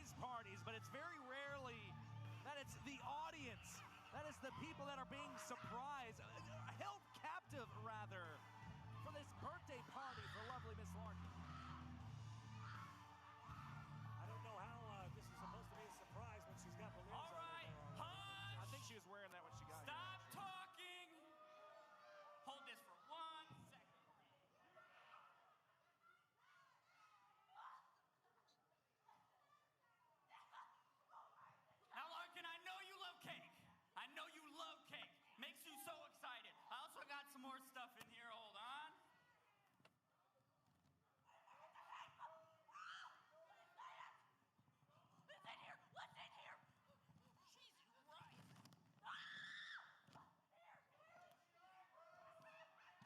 these parties, but it's very rarely that it's the audience, that is the people that are being surprised, held captive rather, for this birthday party for lovely Miss Larkin. I don't know how this is supposed to be a surprise when she's got balloons All on right, her. hush. I think she was wearing that when she got Stop here. talking. Hold this for 1 second. Now, Larkin, I know you love cake. I know you love cake. Makes you so excited. I also got some more stuff in here. Hold on. What's in here? What's in here? Jesus Christ.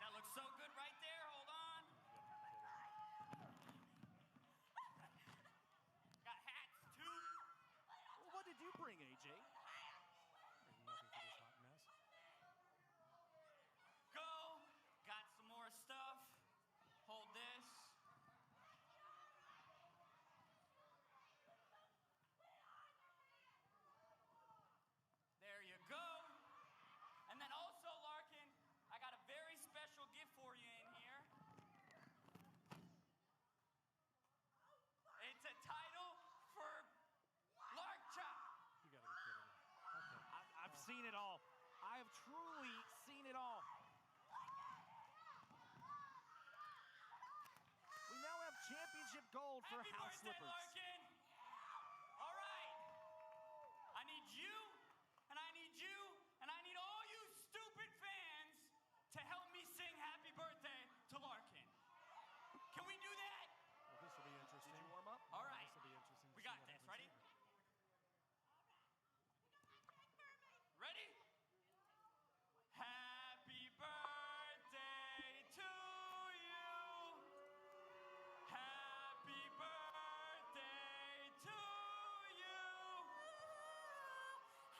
That looks so good right there. Hold on. Got hats, too. Well, what did you bring, AJ? Nothing for this hot mess. Go. Got some more stuff. Hold this. There you go. And then also, Larkin, I got a very special gift for you in here. It's a title for Lark Chop. You gotta be kidding me. Okay. I've seen it all. I have truly seen it all. We now have championship gold for Happy house birthday, slippers. Larkin. All right. I need you, and I need you, and I need all you stupid fans to help me sing happy birthday to Larkin. Can we do that? Well, this will be interesting. Did you warm up? All right. This will be interesting. We got this. Ready? Ready? Happy birthday to you. Happy birthday to you.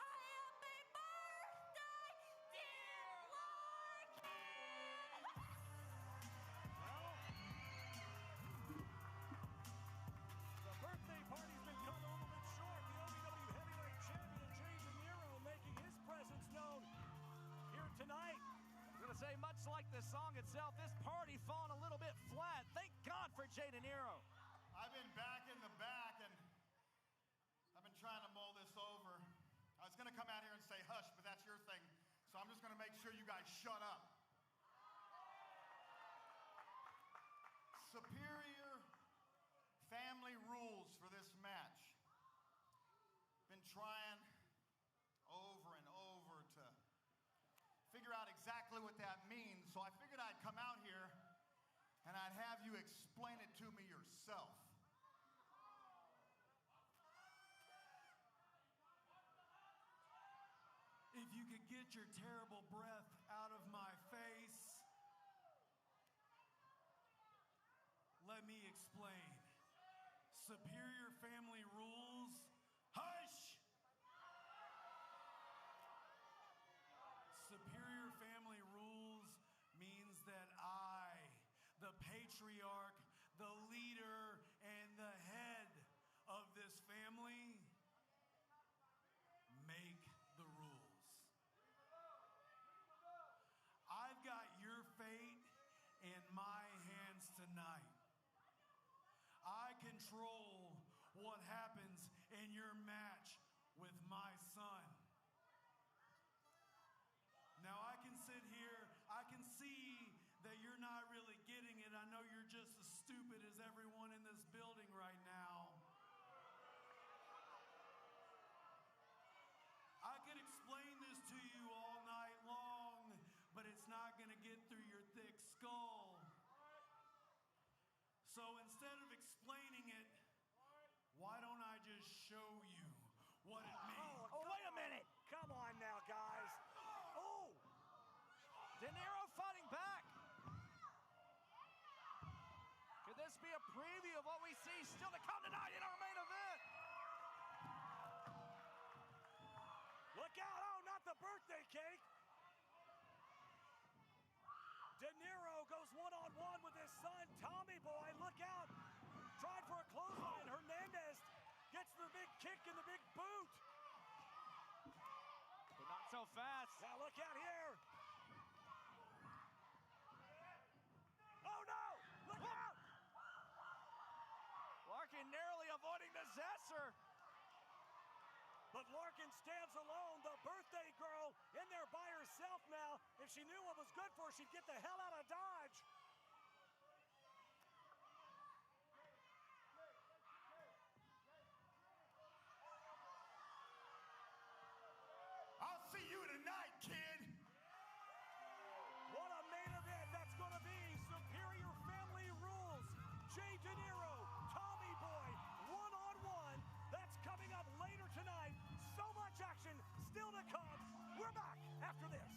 Happy birthday, dear Larkin. The birthday party's been cut a little bit short. The OVW heavyweight champion, Jay DeNiro, making his presence known here tonight. I was going to say, much like the song itself, this party falling a little bit flat. Thank God for Jay DeNiro. I've been back in the back, and I've been trying to mull this over. I was going to come out here and say hush, but that's your thing, so I'm just going to make sure you guys shut up. Superior family rules for this match. Been trying over and over to figure out exactly what that means, so I figured I'd come out here and I'd have you explain it to me yourself. If you could get your terrible breath out of my face, let me explain. Superior family rules. Hush! Superior family rules means that I, the patriarch, the leader, and the head of this family, make the rules. I've got your fate in my hands tonight. I control what happens in your match with my son. Now I can sit here, I can see that you're not really getting it. I know you're just as stupid as everyone in this building right now. I could explain this to you all night long, but it's not gonna get through your thick skull. So instead of explaining it, why don't I just show you what it means? Oh, wait a minute. Come on now, guys. Oh! DeNiro fighting back. Could this be a preview of what we see still to come tonight in our main event? Look out. Oh, not the birthday cake. DeNiro goes one-on-one with his son, Tommy Boy. Look out. Tried for a clothesline. Hernandez gets the so fast. Now look out here. Oh no! Look out! Larkin narrowly avoiding the Zesser. But Larkin stands alone. The birthday girl in there by herself now. If she knew what was good for her, she'd get the hell out of Dodge. I'll see you tonight, kid. What a main event that's going to be. Superior Family Rules. Jay De Niro, Tommy Boy, one-on-one. That's coming up later tonight. So much action still to come. We're back after this.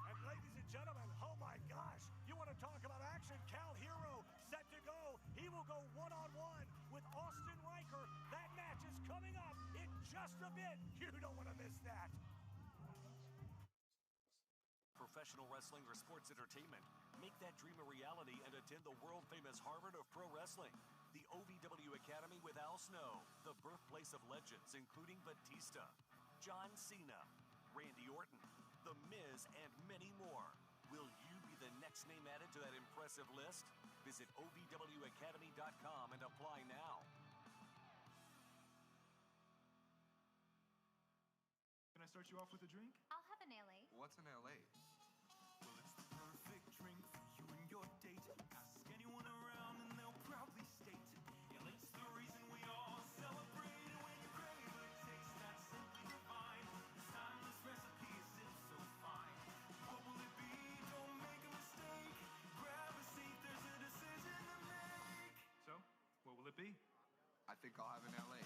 And ladies and gentlemen, oh my gosh, you want to talk about action? Cal Hero set to go. He will go one-on-one with Austin Riker. That match is coming up in just a bit. You don't want to miss that. Professional wrestling or sports entertainment. Make that dream a reality and attend the world-famous Harvard of Pro Wrestling. The OVW Academy with Al Snow, the birthplace of legends including Batista, John Cena, Randy Orton, The Miz, and many more. Will you be the next name added to that impressive list? Visit OVWacademy.com and apply now. Can I start you off with a drink? I'll have an LA. What's an LA? Well, it's the perfect drink for you and your date. Ask anyone around and they'll proudly state, LA's the reason we all celebrate. And when you crave a taste that's simply divine, this timeless recipe is so fine. What will it be? Don't make a mistake. Grab a seat, there's a decision to make. So, what will it be? I think I'll have an LA.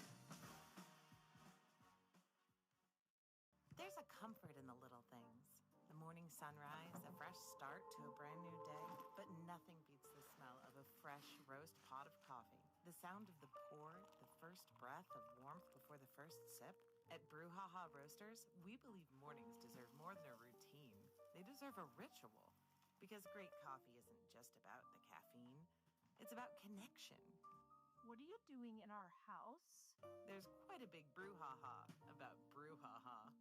There's a comfort in the little things. The morning sunrise, a fresh start to a brand new day. But nothing beats the smell of a fresh roast pot of coffee. The sound of the pour, the first breath of warmth before the first sip. At Brouhaha Roasters, we believe mornings deserve more than a routine. They deserve a ritual. Because great coffee isn't just about the caffeine. It's about connection. What are you doing in our house? There's quite a big brouhaha about Brouhaha.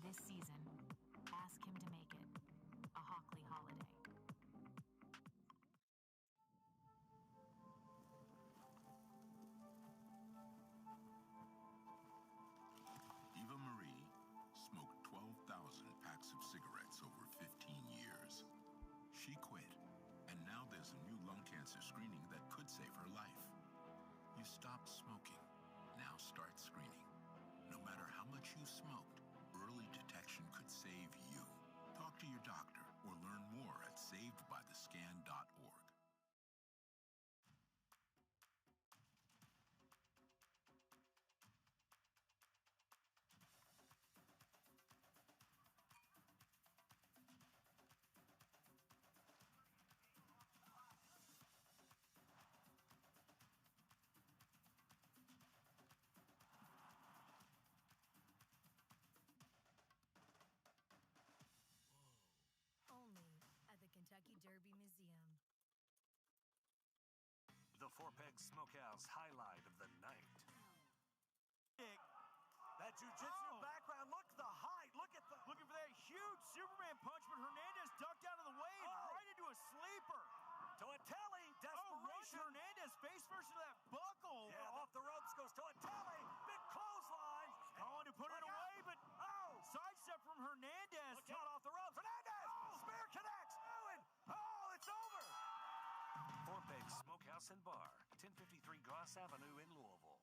This season, ask him to make it a Hockley holiday. Eva Marie smoked 12,000 packs of cigarettes over 15 years. She quit, and now there's a new lung cancer screening that could save her life. You stopped smoking, now start screening. No matter how much you smoked, early detection could save you. Talk to your doctor or learn more at savedbythescan.org. Only at the Kentucky Derby Museum. The Four Peg Smokehouse highlight of the night. That jiu-jitsu background, look the height, look at the... Looking for that huge Superman punch, but Hernandez ducked out of the way and right into a sleeper. Toatelli, Oh, desperation. runs Hernandez face first to that buckle. Yeah, off the ropes goes Toatelli, big clothesline. Going to put it Look out. away, but sidestep from Hernandez. Look out off the ropes. Hernandez, spear connects. It's over. Four Peg Smokehouse and Bar, 1053 Goss Avenue in Louisville.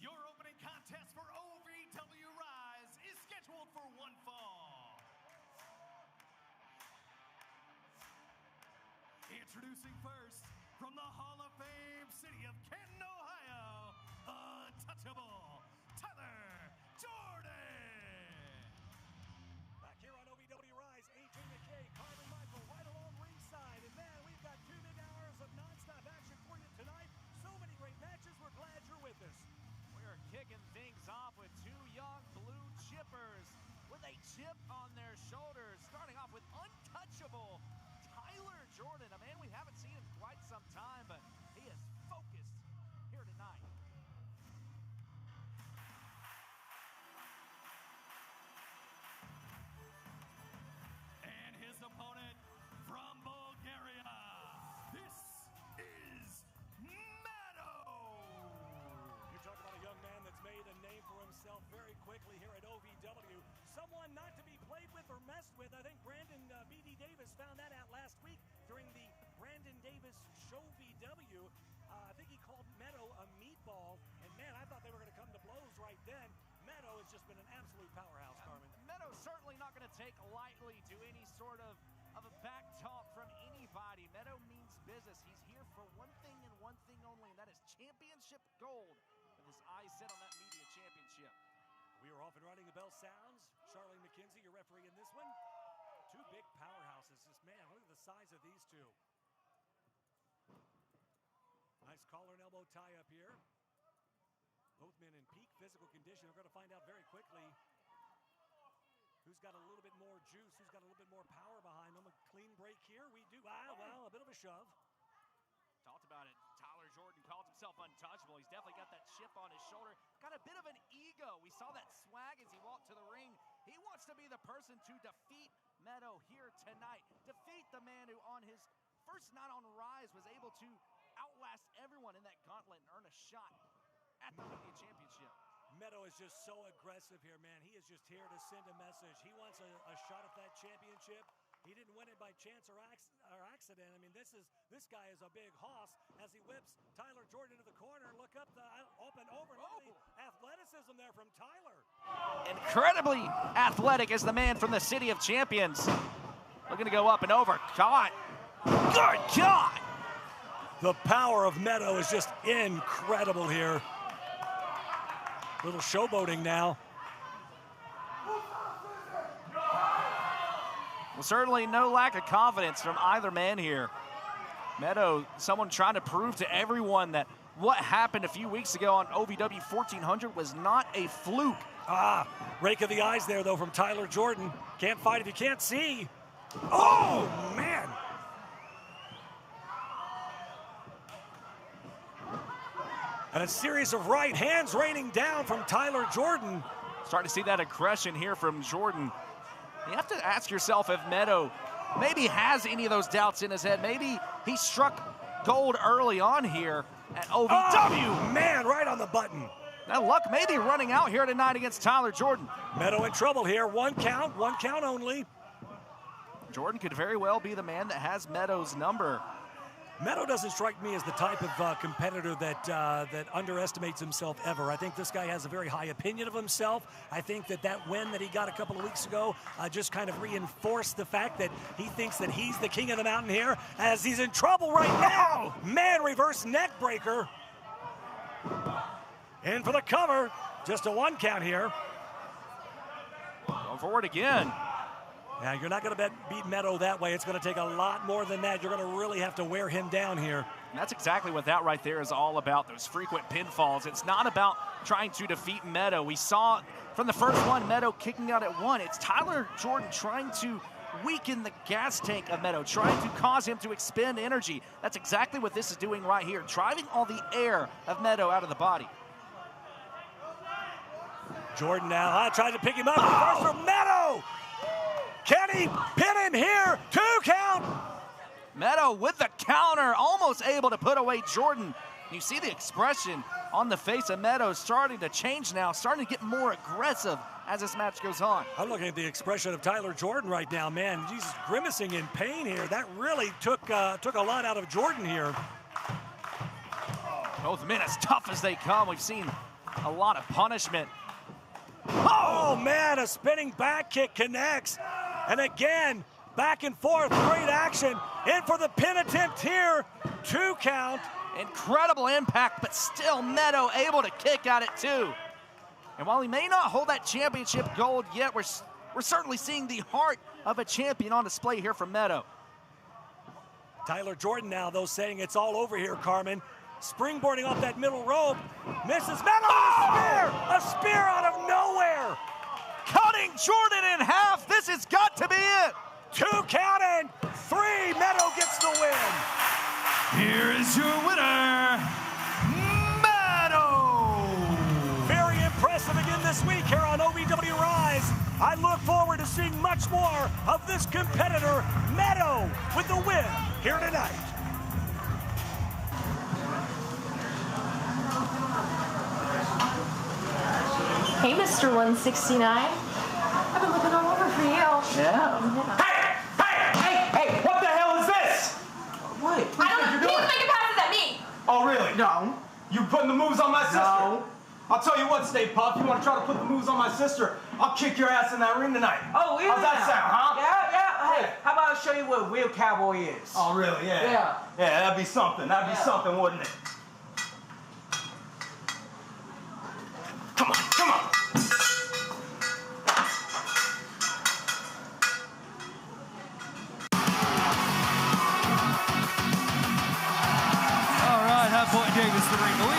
Your opening contest for OVW RISE is scheduled for one fall. Introducing first, from the Hall of Fame city of Canton, Ohio, untouchable, Tyler Jordan. Back here on OVW RISE, AJ McKay, Carmen Michael, right along ringside. chippers with a chip on their shoulders, starting off with untouchable Tyler Jordan, a man we haven't seen in quite some time, but he is focused here tonight. And his opponent from Bulgaria, this is Meadow. You're talking about a young man that's made a name for himself very quickly here at OVW. Someone not to be played with or messed with. I think Brandon B.D. Davis found that out last week during the Brandon Davis Show VW. I think he called Meadow a meatball, and man, I thought they were going to come to blows right then. Meadow has just been an absolute powerhouse, Carmen. Meadow's certainly not going to take lightly to any sort of a back talk from anybody. Meadow means business. He's here for one thing and one thing only, and that is championship gold, with his eyes set on that media championship. We are off and running. The bell sounds. Charlene McKenzie, your referee in this one. Two big powerhouses. Just, man, look at the size of these two. Nice collar and elbow tie up here. Both men in peak physical condition. We're going to find out very quickly who's got a little bit more juice, who's got a little bit more power behind them. A clean break here. We do. Well, a bit of a shove. Talked about it. Tyler Jordan calls himself untouchable. He's definitely got that chip on his shoulder. Got a bit of an ego. We saw that swag as he walked to the ring. He wants to be the person to defeat Meadow here tonight. Defeat the man who on his first night on Rise was able to outlast everyone in that gauntlet and earn a shot at the media championship. Meadow is just so aggressive here, man. He is just here to send a message. He wants a shot at that championship. He didn't win it by chance or accident. I mean, this guy is a big hoss as he whips Tyler Jordan into the corner. Look up the open over. Look at the athleticism there from Tyler. Incredibly athletic is the man from the City of Champions. Looking to go up and over. Caught. Good God. The power of Meadow is just incredible here. Little showboating now. Well, certainly no lack of confidence from either man here. Meadow, someone trying to prove to everyone that what happened a few weeks ago on OVW 1400 was not a fluke. Rake of the eyes there, though, from Tyler Jordan. Can't fight if you can't see. Oh, man. And a series of right hands raining down from Tyler Jordan. Starting to see that aggression here from Jordan. You have to ask yourself if Meadow maybe has any of those doubts in his head. Maybe he struck gold early on here at OVW. Oh, man, right on the button. Now luck may be running out here tonight against Tyler Jordan. Meadow in trouble here. One count only. Jordan could very well be the man that has Meadow's number. Meadow doesn't strike me as the type of competitor that underestimates himself ever. I think this guy has a very high opinion of himself. I think that win that he got a couple of weeks ago just kind of reinforced the fact that he thinks that he's the king of the mountain here, as he's in trouble right now. Man, reverse neck breaker. In for the cover. Just a one count here. Going forward again. Now, you're not going to beat Meadow that way. It's going to take a lot more than that. You're going to really have to wear him down here. And that's exactly what that right there is all about, those frequent pinfalls. It's not about trying to defeat Meadow. We saw from the first one, Meadow kicking out at one. It's Tyler Jordan trying to weaken the gas tank of Meadow, trying to cause him to expend energy. That's exactly what this is doing right here, driving all the air of Meadow out of the body. Jordan now trying to pick him up. First from Meadow. Can he pin him here? 2 count. Meadow with the counter, almost able to put away Jordan. You see the expression on the face of Meadow starting to change now, starting to get more aggressive as this match goes on. I'm looking at the expression of Tyler Jordan right now, man. He's grimacing in pain here. That really took a lot out of Jordan here. Both men as tough as they come. We've seen a lot of punishment. Oh, man, a spinning back kick connects. And again, back and forth, great action. In for the pin attempt here. 2 count. Incredible impact, but still Meadow able to kick at it too. And while he may not hold that championship gold yet, we're certainly seeing the heart of a champion on display here from Meadow. Tyler Jordan now, though, saying it's all over here, Carmen. Springboarding off that middle rope. Misses Meadow with a spear! A spear out of nowhere! cutting Jordan in half. This has got to be it. 2 count and 3. Meadow gets the win. Here is your winner, Meadow. Very impressive again this week here on OVW Rise. I look forward to seeing much more of this competitor, Meadow, with the win here tonight. Hey, Mr. 169. I've been looking all over for you. Yeah. Hey, what the hell is this? What? I don't know. He's making passes at me. Oh, really? No. You putting the moves on my sister? No. I'll tell you what, Stay Puft, you want to try to put the moves on my sister, I'll kick your ass in that ring tonight. Oh, really? How's that sound, huh? Yeah. Hey, how about I show you what a real cowboy is? Oh, really? Yeah. Yeah. Yeah, that'd be something. That'd be something, wouldn't it? Come on. Hotpoint gave us the ring. We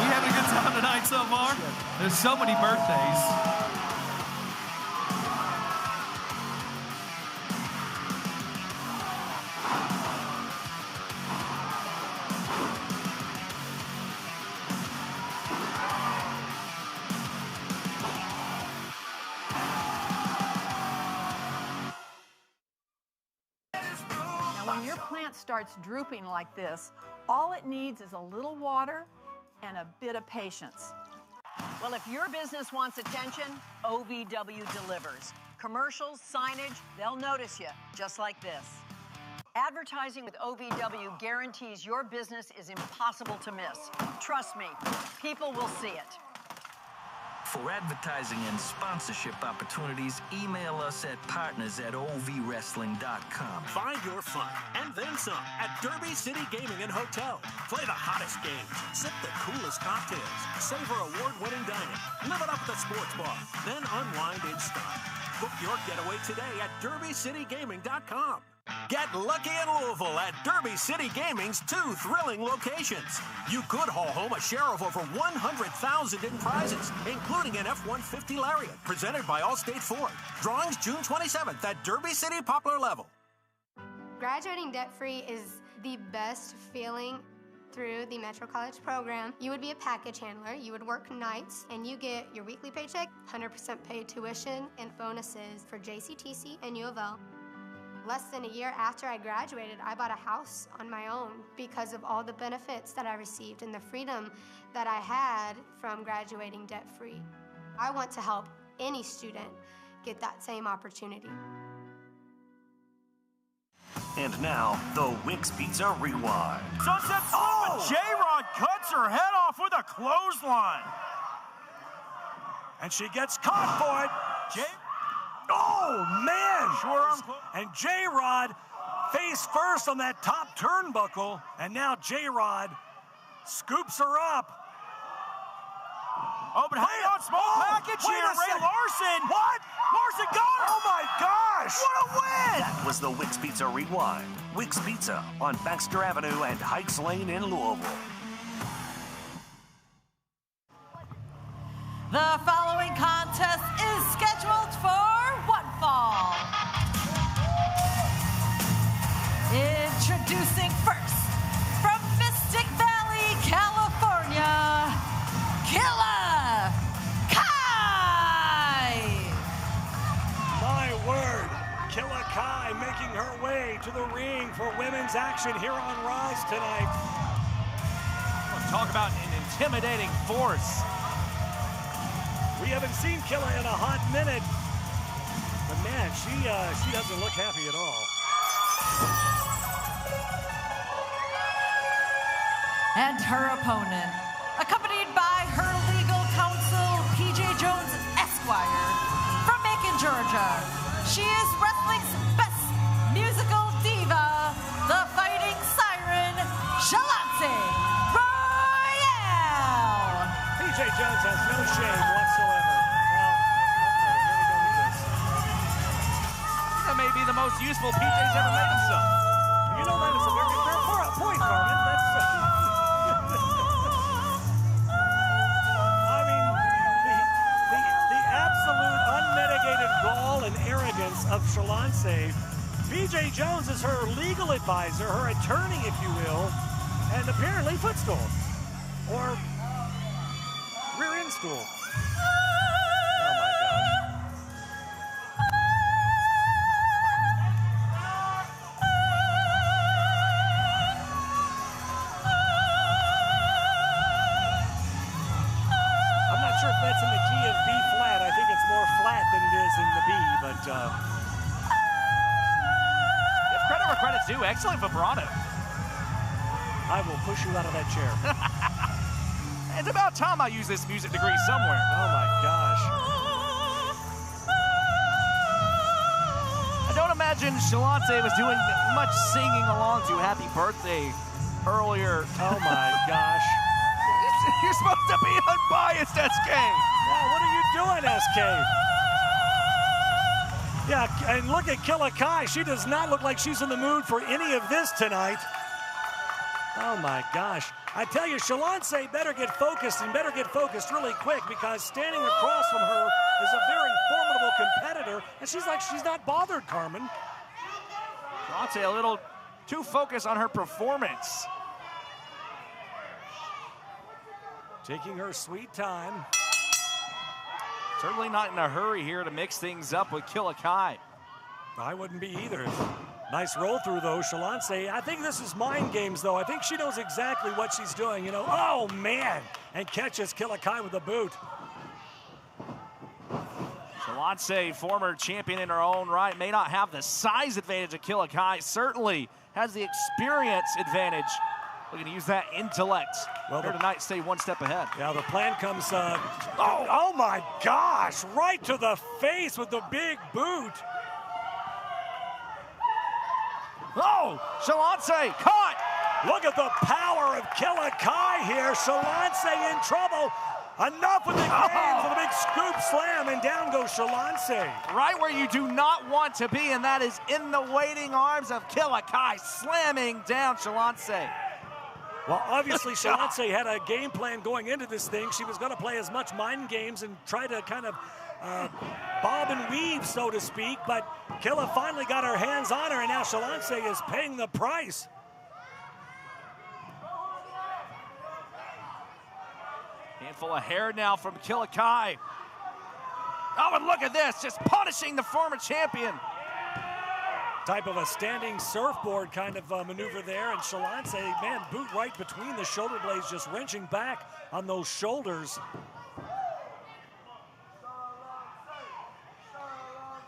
having a good time tonight so far. There's so many birthdays. Now, when your plant starts drooping like this, all it needs is a little water and a bit of patience. Well, if your business wants attention, OVW delivers. Commercials, signage, they'll notice you, just like this. Advertising with OVW guarantees your business is impossible to miss. Trust me, people will see it. For advertising and sponsorship opportunities, email us at partners@ovwrestling.com. Find your fun and then some at Derby City Gaming and Hotel. Play the hottest games, sip the coolest cocktails, savor award-winning dining, live it up at the sports bar, then unwind in style. Book your getaway today at derbycitygaming.com. Get lucky in Louisville at Derby City Gaming's 2 thrilling locations. You could haul home a share of over $100,000 in prizes, including an F-150 Lariat, presented by Allstate Ford. Drawings June 27th at Derby City Poplar Level. Graduating debt-free is the best feeling through the Metro College program. You would be a package handler, you would work nights, and you get your weekly paycheck, 100% paid tuition, and bonuses for JCTC and U of L. Less than a year after I graduated, I bought a house on my own because of all the benefits that I received and the freedom that I had from graduating debt-free. I want to help any student get that same opportunity. And now, the Wix Pizza Rewind. Sunset Flip, J-Rod cuts her head off with a clothesline. And she gets caught for it. Oh, man! And J-Rod face first on that top turnbuckle, and now J-Rod scoops her up. Oh, but hang on, small package here, Ray Larson. What? Larson got her! Oh, my gosh! What a win! That was the Wix Pizza Rewind. Wix Pizza on Baxter Avenue and Heights Lane in Louisville. The following contest is scheduled for one fall. Introducing first, from Mystic Valley, California, Killa Kai! My word, Killa Kai making her way to the ring for women's action here on Rise tonight. Let's talk about an intimidating force. We haven't seen Killa in a hot minute, but man, she doesn't look happy at all. And her opponent, accompanied by her legal counsel, PJ Jones Esquire, from Macon, Georgia. She is wrestling's best musical diva, the fighting siren, Shalance Royale. PJ Jones has no shame whatsoever. Well, okay, here we go with this. That may be the most useful PJ's ever made himself. You know that is a very fair point, Carmen. That's I mean, the absolute unmitigated Shalance. BJ Jones is her legal advisor, her attorney, if you will, and apparently footstool or rear end stool. Oh my gosh. I'm not sure if that's in the key of B flat. I think it's more flat than it is in the B, but credit where credit's due. Excellent vibrato. I will push you out of that chair. It's about time I use this music degree somewhere. Oh my gosh. I don't imagine Shalance was doing much singing along to Happy Birthday earlier. Oh my gosh. You're supposed to be unbiased, SK. Yeah, what are you doing, SK? Yeah, and look at Killa Kai. She does not look like she's in the mood for any of this tonight. Oh my gosh. I tell you, Shalance better get focused and better get focused really quick, because standing across from her is a very formidable competitor, and she's like, she's not bothered, Carmen. Shalance a little too focused on her performance. Taking her sweet time. Certainly not in a hurry here to mix things up with Killa Kai. I wouldn't be either. Nice roll through, though, Shalance. I think this is mind games, though. I think she knows exactly what she's doing, you know. Oh, man! And catches Killa Kai with a boot. Shalance, former champion in her own right, may not have the size advantage of Killa Kai. Certainly has the experience advantage. Looking to use that intellect. Well, here tonight, stay one step ahead. Yeah, the plan comes. Oh my gosh! Right to the face with the big boot. Oh, Shalance caught. Look at the power of Killa Kai here. Shalance in trouble. Enough with the games with a big scoop slam, and down goes Shalance. Right where you do not want to be, and that is in the waiting arms of Killa Kai, slamming down Shalance. Well, obviously, Shalance had a game plan going into this thing. She was going to play as much mind games and try to kind of bob and weave, so to speak, but Killa finally got her hands on her, and now Shalance is paying the price. Handful of hair now from Killa Kai. Oh, and look at this, just punishing the former champion. Type of a standing surfboard kind of maneuver there, and Shalance, man, boot right between the shoulder blades, just wrenching back on those shoulders.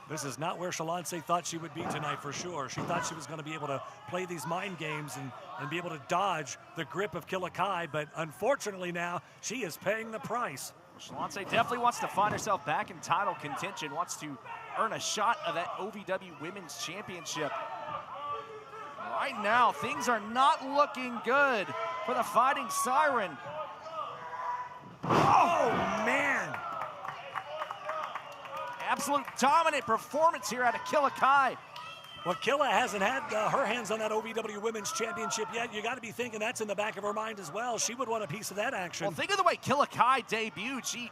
This is not where Shalance thought she would be tonight, for sure. She thought she was going to be able to play these mind games and be able to dodge the grip of Killa Kai, but unfortunately now she is paying the price. Shalance definitely wants to find herself back in title contention, wants to earn a shot of that OVW Women's Championship. Right now, things are not looking good for the Fighting Siren. Oh, man! Absolute dominant performance here out of Killa Kai. Well, Killa hasn't had her hands on that OVW Women's Championship yet. You got to be thinking that's in the back of her mind as well. She would want a piece of that action. Well, think of the way Killa Kai debuted. She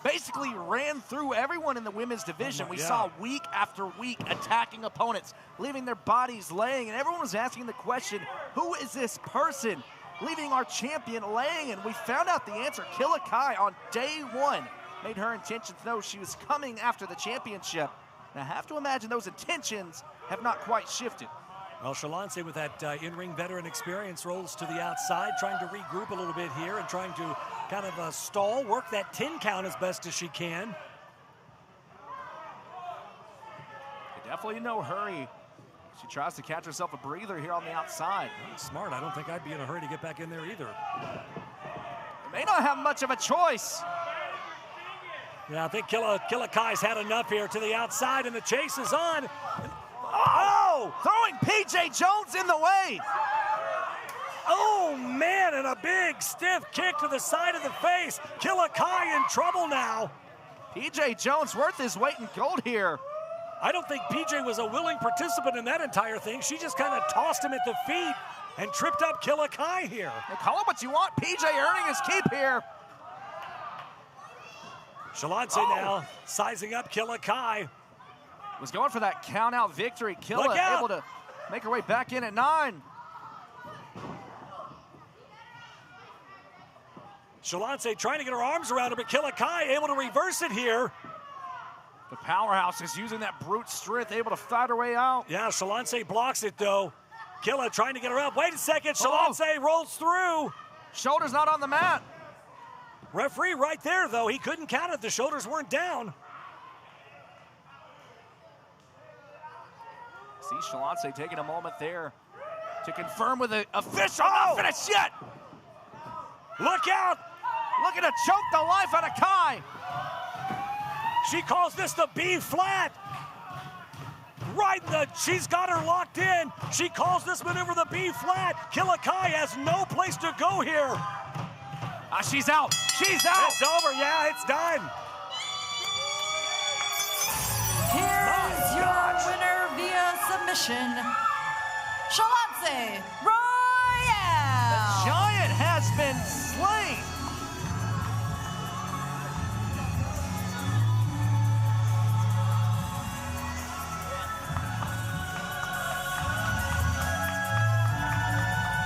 basically ran through everyone in the women's division. We saw week after week attacking opponents, leaving their bodies laying, and everyone was asking the question, who is this person leaving our champion laying? And we found out the answer. Killa Kai on day one made her intentions known. She was coming after the championship. And I have to imagine those intentions have not quite shifted. Well, Shalance with that in-ring veteran experience rolls to the outside, trying to regroup a little bit here and trying to kind of stall, work that 10 count as best as she can. Definitely no hurry. She tries to catch herself a breather here on the outside. Smart. I don't think I'd be in a hurry to get back in there either. They may not have much of a choice. Yeah, I think Killa Kai's had enough here to the outside, and the chase is on. Oh! Throwing PJ Jones in the way. Oh, man, and a big stiff kick to the side of the face. Killa Kai in trouble now. PJ Jones worth his weight in gold here. I don't think PJ was a willing participant in that entire thing. She just kind of tossed him at the feet and tripped up Killa Kai here. Now, call it what you want. PJ earning his keep here. Shalance now sizing up Killa Kai. Was going for that count-out victory. Killa able to make her way back in at 9. Shalance trying to get her arms around her, but Killa Kai able to reverse it here. The powerhouse is using that brute strength, able to fight her way out. Yeah, Shalance blocks it, though. Killa trying to get her up. Wait a second. Shalance rolls through. Shoulders not on the mat. Referee right there, though. He couldn't count it. The shoulders weren't down. See Shalance taking a moment there to confirm with the official. Not finished yet. Look out. Looking to choke the life out of Kai. She calls this the B flat. Right in the, she's got her locked in. She calls this maneuver the B flat. Killa Kai has no place to go here. She's out. She's out. It's over. Yeah, it's done. Here's your winner via submission, Shalance Royale. The Giant has been slain.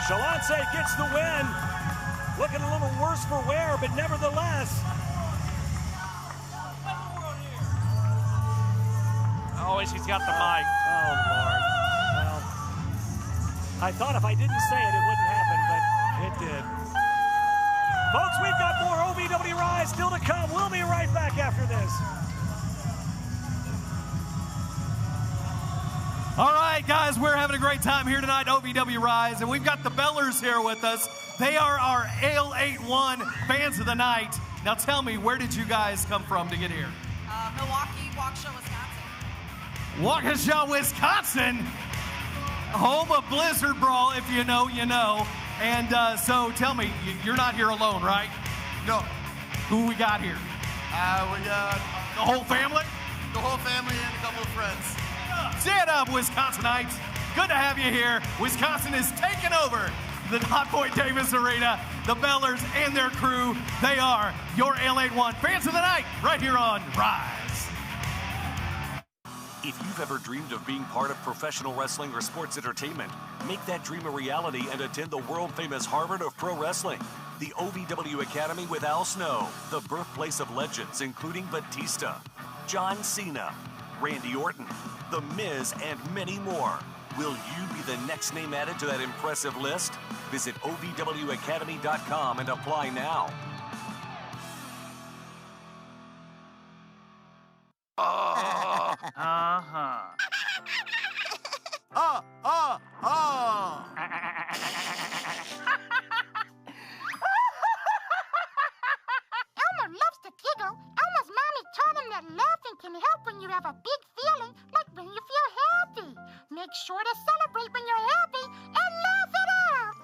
Shalance gets the win. Looking a little worse for wear, but nevertheless. Oh, and she's got the mic. Oh, Lord. Well, I thought if I didn't say it, it wouldn't happen, but it did. Folks, we've got more OVW Rise still to come. We'll be right back after this. All right, guys, we're having a great time here tonight, OVW Rise, and we've got the Bellers here with us. They are our AL81 fans of the night. Now tell me, where did you guys come from to get here? Milwaukee, Waukesha, Wisconsin. Waukesha, Wisconsin, home of Blizzard Brawl. If you know, you know. And so tell me, you're not here alone, right? No. Who we got here? We got the whole family? The whole family and a couple of friends. Stand up, Wisconsinites. Good to have you here. Wisconsin is taking over the Hotpoint Davis Arena. The Bellers and their crew, they are your AL81 fans of the night right here on Rise. If you've ever dreamed of being part of professional wrestling or sports entertainment, make that dream a reality and attend the world-famous Harvard of Pro Wrestling. The OVW Academy with Al Snow, the birthplace of legends including Batista, John Cena, Randy Orton, The Miz, and many more. Will you be the next name added to that impressive list? Visit OVWacademy.com and apply now. Elmer loves to giggle. Elmer's mommy taught him that laughing can help when you have a big feeling, like when you feel happy. Make sure to celebrate when you're happy and laugh it out.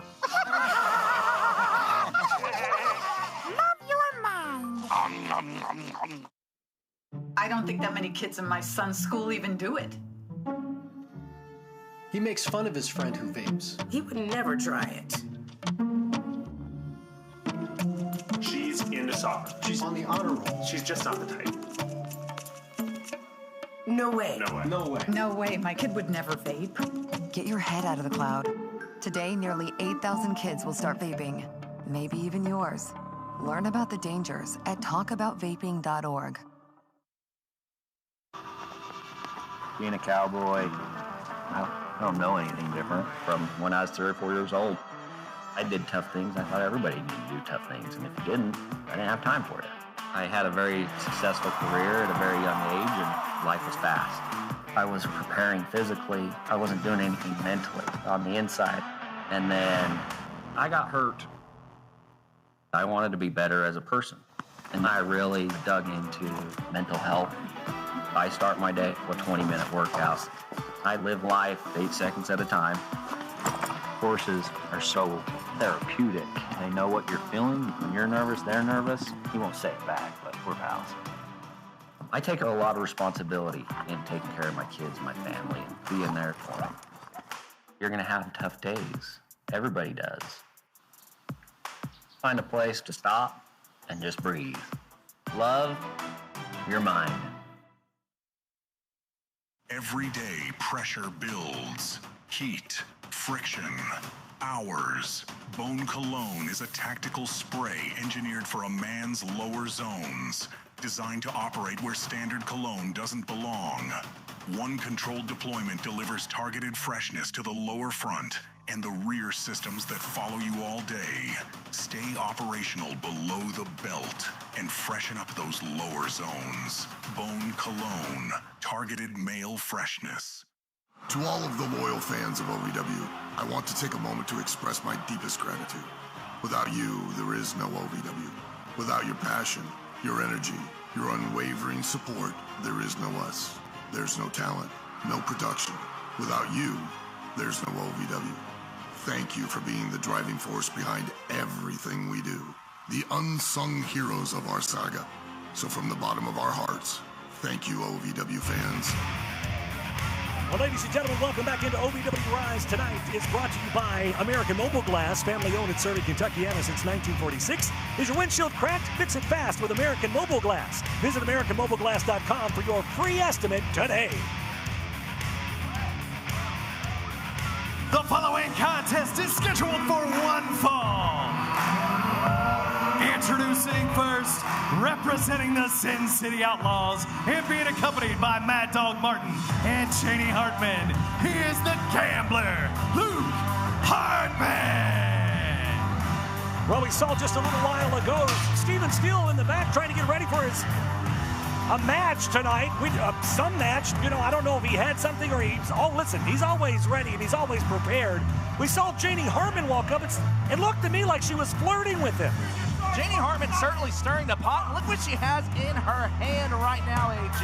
Love your mind. I don't think that many kids in my son's school even do it. He makes fun of his friend who vapes. He would never try it. She's into soccer. She's on the honor roll. She's just not the type. No way. No way. No way. No way. My kid would never vape. Get your head out of the cloud. Today, nearly 8,000 kids will start vaping. Maybe even yours. Learn about the dangers at talkaboutvaping.org. Being a cowboy, I don't know anything different from when I was 3 or 4 years old. I did tough things. I thought everybody needed to do tough things, and if you didn't, I didn't have time for it. I had a very successful career at a very young age, and life was fast. I was preparing physically. I wasn't doing anything mentally on the inside. And then I got hurt. I wanted to be better as a person, and I really dug into mental health. I start my day with 20-minute workouts. I live life 8 seconds at a time. Horses are so therapeutic. They know what you're feeling. When you're nervous, they're nervous. You won't say it back, but we're pals. I take a lot of responsibility in taking care of my kids, my family, and being there for them. You're gonna have tough days. Everybody does. Find a place to stop and just breathe. Love your mind. Every day, pressure builds. Heat, friction, hours. Bone Cologne is a tactical spray engineered for a man's lower zones, designed to operate where standard cologne doesn't belong. One controlled deployment delivers targeted freshness to the lower front and the rear systems that follow you all day. Stay operational below the belt and freshen up those lower zones. Bone Cologne, targeted male freshness. To all of the loyal fans of OVW, I want to take a moment to express my deepest gratitude. Without you, there is no OVW. Without your passion, your energy, your unwavering support, there is no us. There's no talent, no production. Without you, there's no OVW. Thank you for being the driving force behind everything we do. The unsung heroes of our saga. So from the bottom of our hearts, thank you, OVW fans. Well, ladies and gentlemen, welcome back into OVW RISE. Tonight is brought to you by American Mobile Glass, family owned and serving Kentuckiana since 1946. Is your windshield cracked? Fix it fast with American Mobile Glass. Visit AmericanMobileGlass.com for your free estimate today. The following contest is scheduled for one fall. Introducing first, representing the Sin City Outlaws and being accompanied by Mad Dog Martin and Cheney Hartman, he is the gambler, Luke Hartman. Well, we saw just a little while ago Steven Steele in the back trying to get ready for a match tonight. Some match, I don't know if he had something or he's always ready and he's always prepared. We saw Cheney Hartman walk up. It looked to me like she was flirting with him. Cheney Hartman certainly stirring the pot. Look what she has in her hand right now, AJ.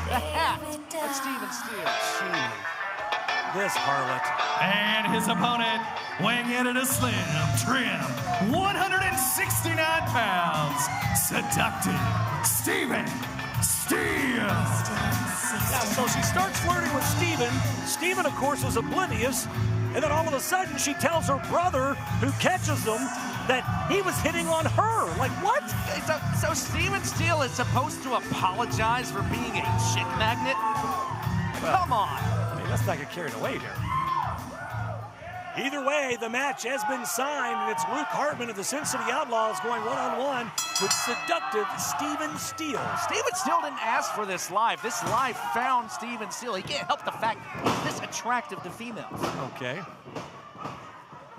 The hat of Steven Steele. This harlot. And his opponent, weighing in at a slim, trim, 169 pounds, seductive, Steven Steele. Yeah, so she starts flirting with Steven. Steven, of course, was oblivious. And then all of a sudden, she tells her brother, who catches them, that he was hitting on her. Like, what? So Steven Steele is supposed to apologize for being a chick magnet? Well, come on. I mean, let's not get carried away here. Either way, the match has been signed, and it's Luke Hartman of the Sin City Outlaws going one-on-one with seductive Steven Steele. Steven Steele didn't ask for this live. This live found Steven Steele. He can't help the fact he's this attractive to females. Okay.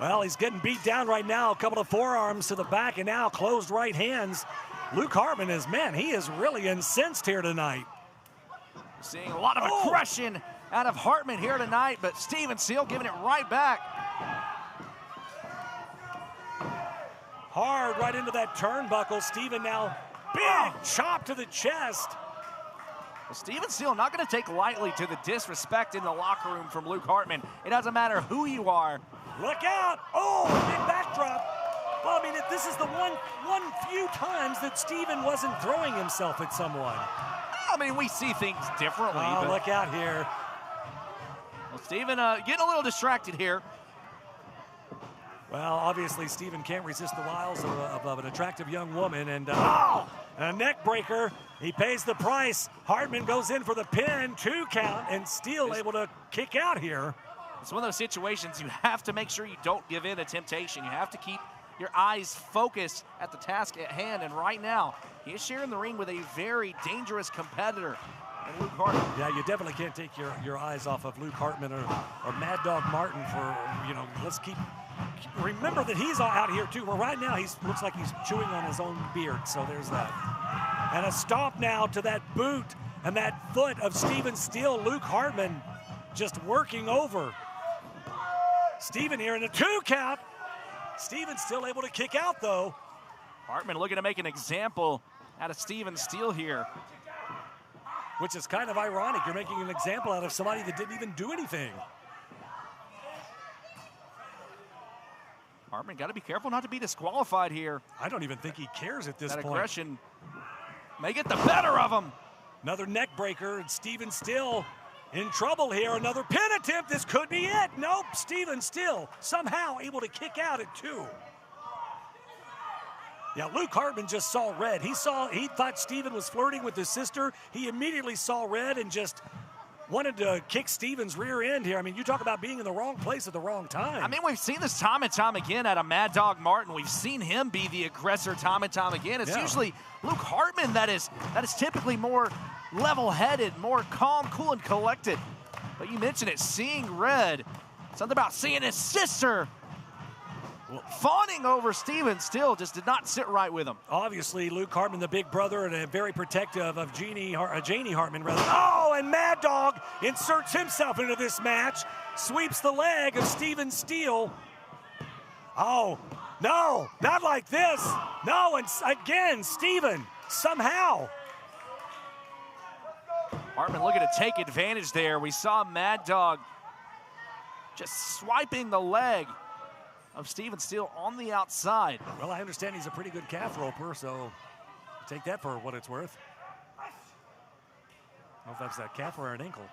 Well, he's getting beat down right now. A couple of forearms to the back, and now closed right hands. Luke Hartman he is really incensed here tonight. We're seeing a lot of aggression out of Hartman here tonight, but Steven Steele giving it right back. Hard right into that turnbuckle. Steven now, big chop to the chest. Well, Steven Steele not going to take lightly to the disrespect in the locker room from Luke Hartman. It doesn't matter who you are. Look out! Oh, big backdrop. Well, I mean, this is the one few times that Steven wasn't throwing himself at someone. I mean, we see things differently. Oh, but look out here. Well, Steven getting a little distracted here. Well, obviously, Steven can't resist the wiles of an attractive young woman. And a neck breaker. He pays the price. Hartman goes in for the pin, 2 count, and Steele able to kick out here. It's one of those situations you have to make sure you don't give in to temptation. You have to keep your eyes focused at the task at hand. And right now, he is sharing the ring with a very dangerous competitor. And Luke Hartman. Yeah, you definitely can't take your eyes off of Luke Hartman or Mad Dog Martin for, let's keep. Remember that he's out here too. Well, right now looks like he's chewing on his own beard, so there's that. And a stomp now to that boot and that foot of Steven Steele. Luke Hartman just working over Steven here in a 2 count. Steven still able to kick out though. Hartman looking to make an example out of Steven Steele here. Which is kind of ironic. You're making an example out of somebody that didn't even do anything. Hartman got to be careful not to be disqualified here. I don't even think he cares at this point. That aggression may get the better of him. Another neck breaker, and Steven Steele in trouble here. Another pin attempt. This could be it. Nope. Steven Steele somehow able to kick out at 2. Yeah, Luke Hartman just saw red. He thought Steven was flirting with his sister. He immediately saw red and just wanted to kick Stevens' rear end here. I mean, you talk about being in the wrong place at the wrong time. I mean, we've seen this time and time again out of Mad Dog Martin. We've seen him be the aggressor time and time again. It's usually Luke Hartman that is typically more level-headed, more calm, cool, and collected. But you mentioned it, seeing red. Something about seeing his sister fawning over Steven still just did not sit right with him. Obviously, Luke Hartman, the big brother, and very protective of Janie Hartman, rather. Oh, and Mad Dog inserts himself into this match, sweeps the leg of Steven Steele. Oh, no, not like this. No, and again, Steven, somehow. Hartman looking to take advantage there. We saw Mad Dog just swiping the leg of Steven Steele on the outside. Well, I understand he's a pretty good calf roper, so take that for what it's worth. I don't know if that's a calf or an ankle.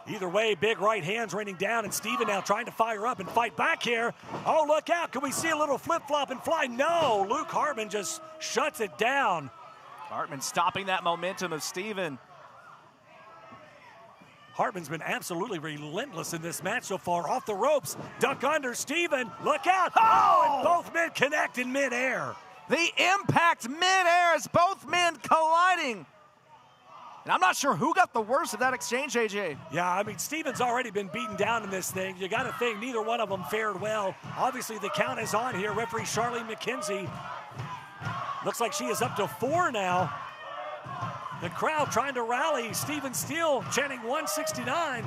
Either way, big right hands raining down, and Steven now trying to fire up and fight back here. Oh, look out. Can we see a little flip-flop and fly? No, Luke Hartman just shuts it down. Hartman stopping that momentum of Steven. Hartman's been absolutely relentless in this match so far. Off the ropes, duck under, Steven, look out. Oh, and both men connect in midair. The impact midair as both men colliding. And I'm not sure who got the worst of that exchange, AJ. Yeah, I mean, Steven's already been beaten down in this thing. You got to think neither one of them fared well. Obviously, the count is on here. Referee Charlene McKenzie. Looks like she is up to 4 now. The crowd trying to rally. Steven Steele chanting 169.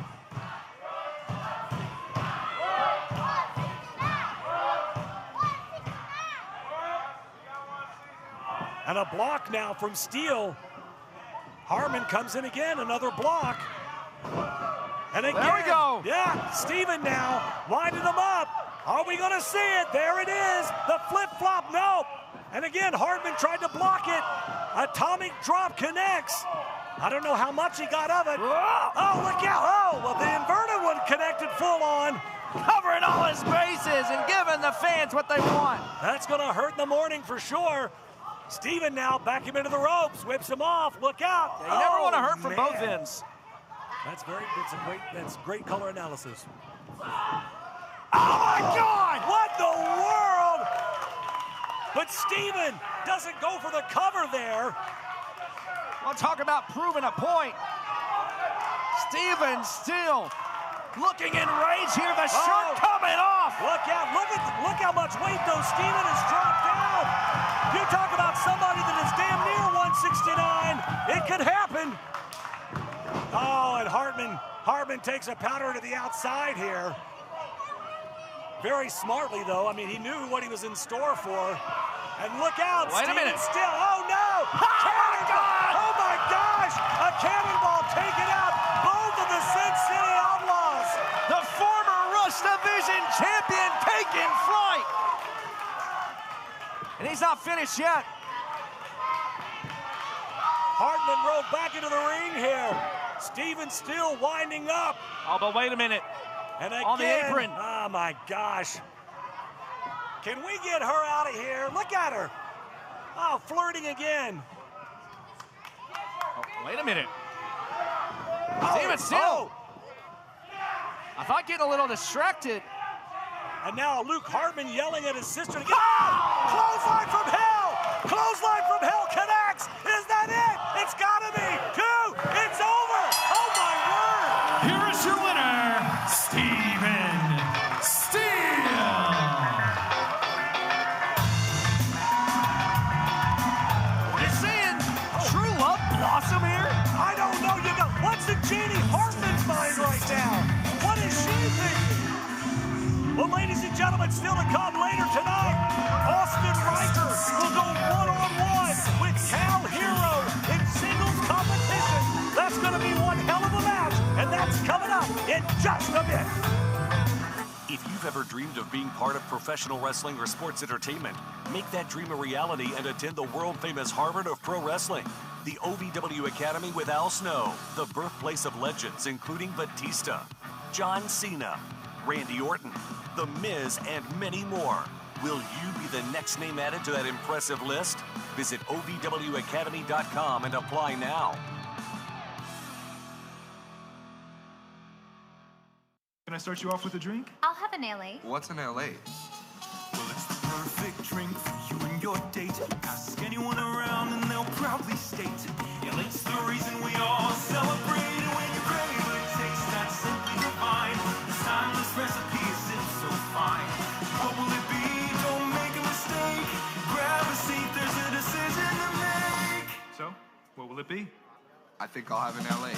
And a block now from Steele. Hartman comes in again, another block. And again, there we go. Yeah, Steven now winding them up. Are we going to see it? There it is. The flip-flop, no. And again, Hartman tried to block it. Atomic drop connects. I don't know how much he got of it. Oh, look out. Oh, well, the inverted one connected full on. Covering all his bases and giving the fans what they want. That's going to hurt in the morning for sure. Steven now back him into the ropes, whips him off. Look out. You never want to hurt from both ends. That's great color analysis. Oh, my God. What the world? But Steven doesn't go for the cover there. We'll talk about proving a point. Steven Steele looking in rage here. The shirt coming off. Look out. Look how much weight, though, Steven has dropped down. You talk about somebody that is damn near 169. It could happen. Oh, and Hartman takes a powder to the outside here. Very smartly, though. I mean, he knew what he was in store for. And look out, Wait a minute. Still. Oh, no! Cannonball! Oh, my gosh! A cannonball taken out. Both of the Sin City Outlaws. The former Rush Division champion taking flight. And he's not finished yet. Hartman rolled back into the ring here. Steven still winding up. Oh, but wait a minute. And again, on the apron. Oh, my gosh. Can we get her out of here? Look at her. Oh, flirting again. Oh, wait a minute. Steven Steele. I thought getting a little distracted. And now Luke Hartman yelling at his sister to get clothesline from hell. Clothesline from hell connects. Is that it? It's got to be. 2. It's over. Oh, my word. Here is your winner, Steven Steele. You're seeing true love blossom here? I don't know. What's in Janie Hartman's mind right now? What is she thinking? Well, ladies and gentlemen, still to come later tonight, Austin Riker will go one-on-one with Cal Hero in singles competition. That's going to be one hell of a match, and that's coming up in just a bit. If you've ever dreamed of being part of professional wrestling or sports entertainment, make that dream a reality and attend the world-famous Harvard of Pro Wrestling, the OVW Academy with Al Snow, the birthplace of legends including Batista, John Cena, Randy Orton, The Miz, and many more. Will you be the next name added to that impressive list? Visit OVWacademy.com and apply now. Can I start you off with a drink? I'll have an LA. What's an LA? Well, it's the perfect drink for you and your date. Ask anyone around and they'll proudly state, LA's the reason we all celebrate. And when you're ready, but it tastes that simply divine. This timeless recipe is so fine. What will it be? Don't make a mistake. Grab a seat, there's a decision to make. So, what will it be? I think I'll have an LA.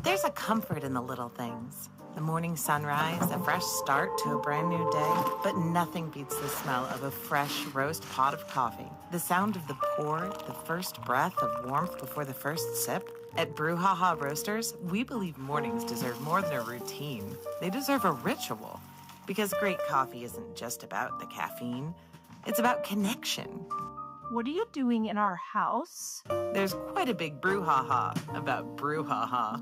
There's a comfort in the little things. The morning sunrise, a fresh start to a brand new day, but nothing beats the smell of a fresh roast pot of coffee. The sound of the pour, the first breath of warmth before the first sip. At Brouhaha Roasters, we believe mornings deserve more than a routine. They deserve a ritual. Because great coffee isn't just about the caffeine, it's about connection. What are you doing in our house? There's quite a big brouhaha about Brouhaha.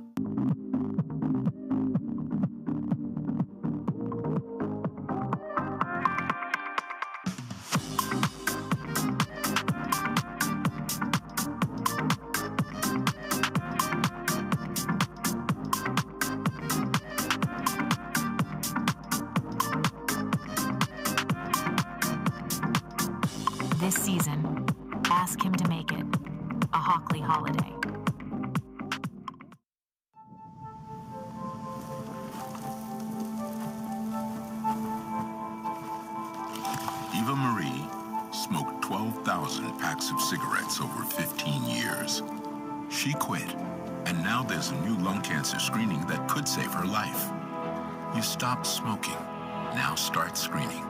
This season, ask him to make it a Hockley holiday. Eva Marie smoked 12,000 packs of cigarettes over 15 years. She quit, and now there's a new lung cancer screening that could save her life. You stopped smoking. Now start screening.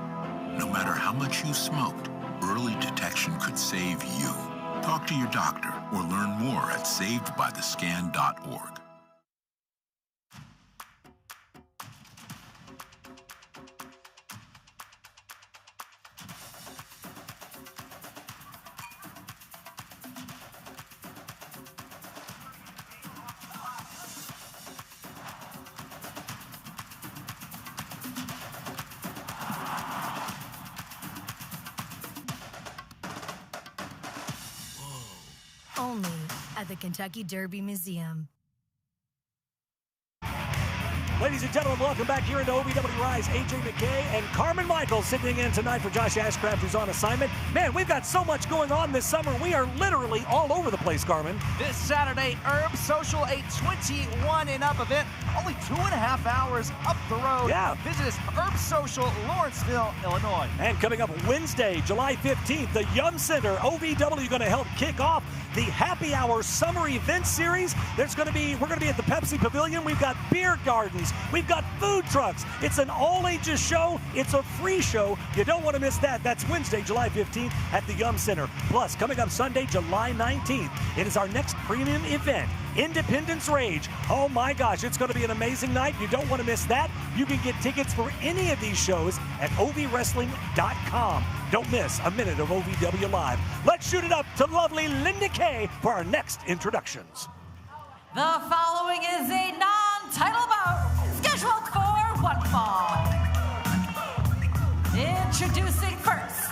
No matter how much you smoked, early detection could save you. Talk to your doctor or learn more at savedbythescan.org. Only at the Kentucky Derby Museum. Ladies and gentlemen, welcome back here into OVW RISE. AJ McKay and Carmen Michaels sitting in tonight for Josh Ashcraft, who's on assignment. Man, we've got so much going on this summer. We are literally all over the place, Carmen. This Saturday, Herb Social, a 21 and up event, only 2.5 hours up the road. Yeah. Visit us, Herb Social, Lawrenceville, Illinois. And coming up Wednesday, July 15th, the Yum Center, OVW going to help kick off the Happy Hour Summer Event Series. We're going to be at the Pepsi Pavilion. We've got beer gardens. We've got food trucks. It's an all-ages show. It's a free show. You don't want to miss that. That's Wednesday, July 15th at the Yum Center. Plus, coming up Sunday, July 19th, it is our next premium event, Independence Rage. Oh my gosh, it's going to be an amazing night. You don't want to miss that. You can get tickets for any of these shows at ovwrestling.com. Don't miss a minute of OVW Live. Let's shoot it up to lovely Linda Kay for our next introductions. The following is a non-title bout scheduled for one fall. Introducing first,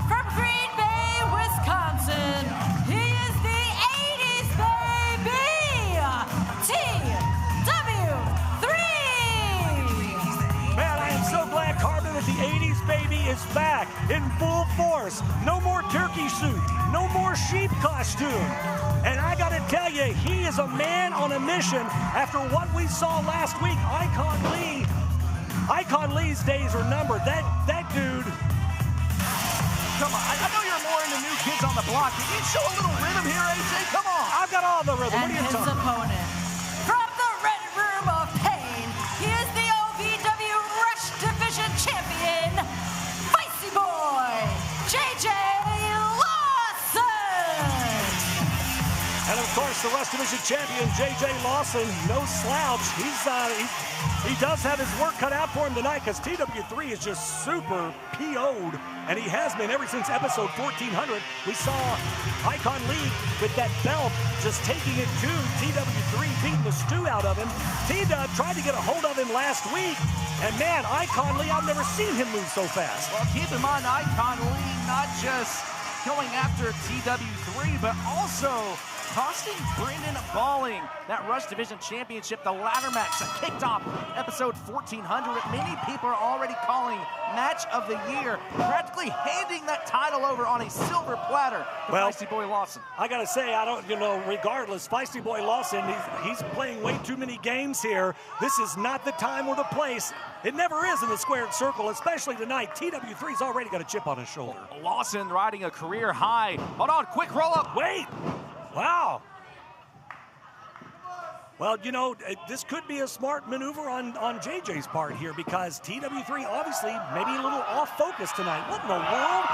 from Green Bay, Wisconsin, he is the 80s baby, TW3. Man, I am so glad, Carmen, that the 80s baby is back in full force. No more turkey suit, no more sheep costume. And I gotta tell you, he is a man on a mission after what we saw last week. Icon Lee's days are numbered. That dude. Come on, I know you're more into New Kids on the Block. Can you show a little rhythm here, AJ? Come on. I've got all the rhythm. And what are you his talking about? opponent, from the Red Room of Pain, he is the OVW Rush Division Champion, Feisty Boy, JJ Lawson. And of course, the Rush Division Champion, JJ Lawson, no slouch. He does have his work cut out for him tonight because TW3 is just super PO'd, and he has been ever since episode 1400. We saw Icon Lee with that belt just taking it to TW3, beating the stew out of him. T-Dub tried to get a hold of him last week, and man, Icon Lee, I've never seen him move so fast. Well, keep in mind, Icon Lee not just going after TW3, but also costing Brendan Balling that Rush Division Championship. The ladder match that kicked off episode 1400. Many people are already calling match of the year, practically handing that title over on a silver platter to Feisty Boy Lawson. I gotta say, regardless, Feisty Boy Lawson, he's playing way too many games here. This is not the time or the place. It never is in the squared circle, especially tonight. TW3's already got a chip on his shoulder. Lawson riding a career high. Hold on, quick roll up. Wait, wow. Well, this could be a smart maneuver on JJ's part here because TW3 obviously maybe a little off focus tonight. What in the world?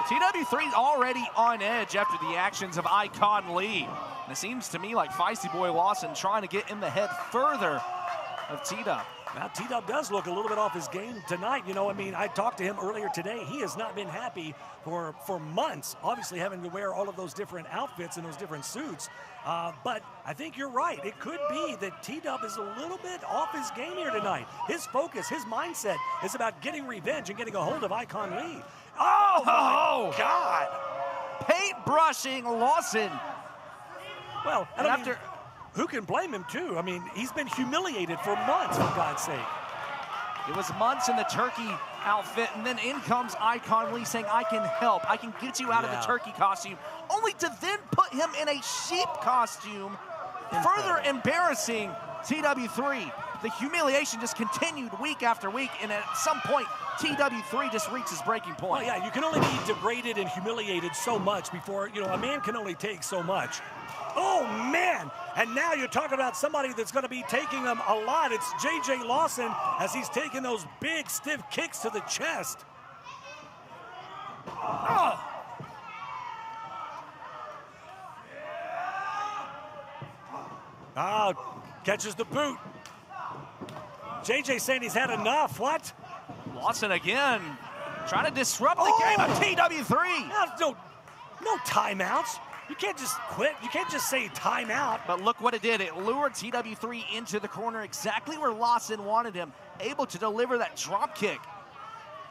TW3's already on edge after the actions of Icon Lee. And it seems to me like Feisty Boy Lawson trying to get in the head further of T-Dub. Now, T-Dub does look a little bit off his game tonight. I talked to him earlier today. He has not been happy for months, obviously having to wear all of those different outfits and those different suits. But I think you're right. It could be that T-Dub is a little bit off his game here tonight. His focus, his mindset is about getting revenge and getting a hold of Icon Lee. Oh, my God! Paintbrushing Lawson. Well, and after... Who can blame him, too? I mean, he's been humiliated for months, for God's sake. It was months in the turkey outfit, and then in comes Icon Lee saying, I can help. I can get you out of the turkey costume, only to then put him in a sheep costume, further embarrassing TW3. The humiliation just continued week after week, and at some point, TW3 just reaches breaking point. Well, yeah, you can only be degraded and humiliated so much before, a man can only take so much. Oh, man! And now you're talking about somebody that's going to be taking them a lot. It's J.J. Lawson as he's taking those big, stiff kicks to the chest. Oh! Catches the boot. J.J. saying he's had enough. What? Lawson again, trying to disrupt the game of TW3. No timeouts. You can't just quit. You can't just say timeout. But look what it did. It lured TW3 into the corner exactly where Lawson wanted him, able to deliver that drop kick.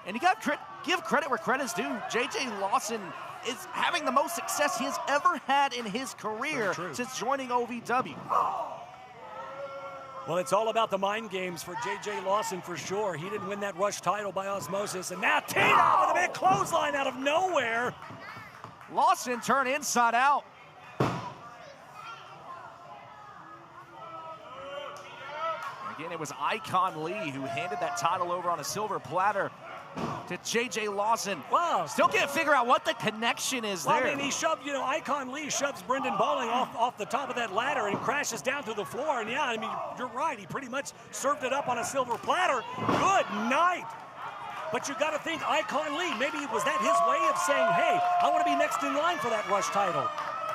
And you got to give credit where credit's due. J.J. Lawson is having the most success he has ever had in his career since joining OVW. Well, it's all about the mind games for J.J. Lawson for sure. He didn't win that Rush title by osmosis. And now T-Dub with a big clothesline out of nowhere. Lawson turned inside out. Again, it was Icon Lee who handed that title over on a silver platter to J.J. Lawson. Wow. Still can't figure out what the connection is there. I mean, he shoved, Icon Lee shoves Brendan Balling off the top of that ladder and crashes down through the floor. And yeah, I mean, you're right. He pretty much served it up on a silver platter. Good night. But you got to think Icon Lee, maybe was that his way of saying, hey, I want to be next in line for that Rush title.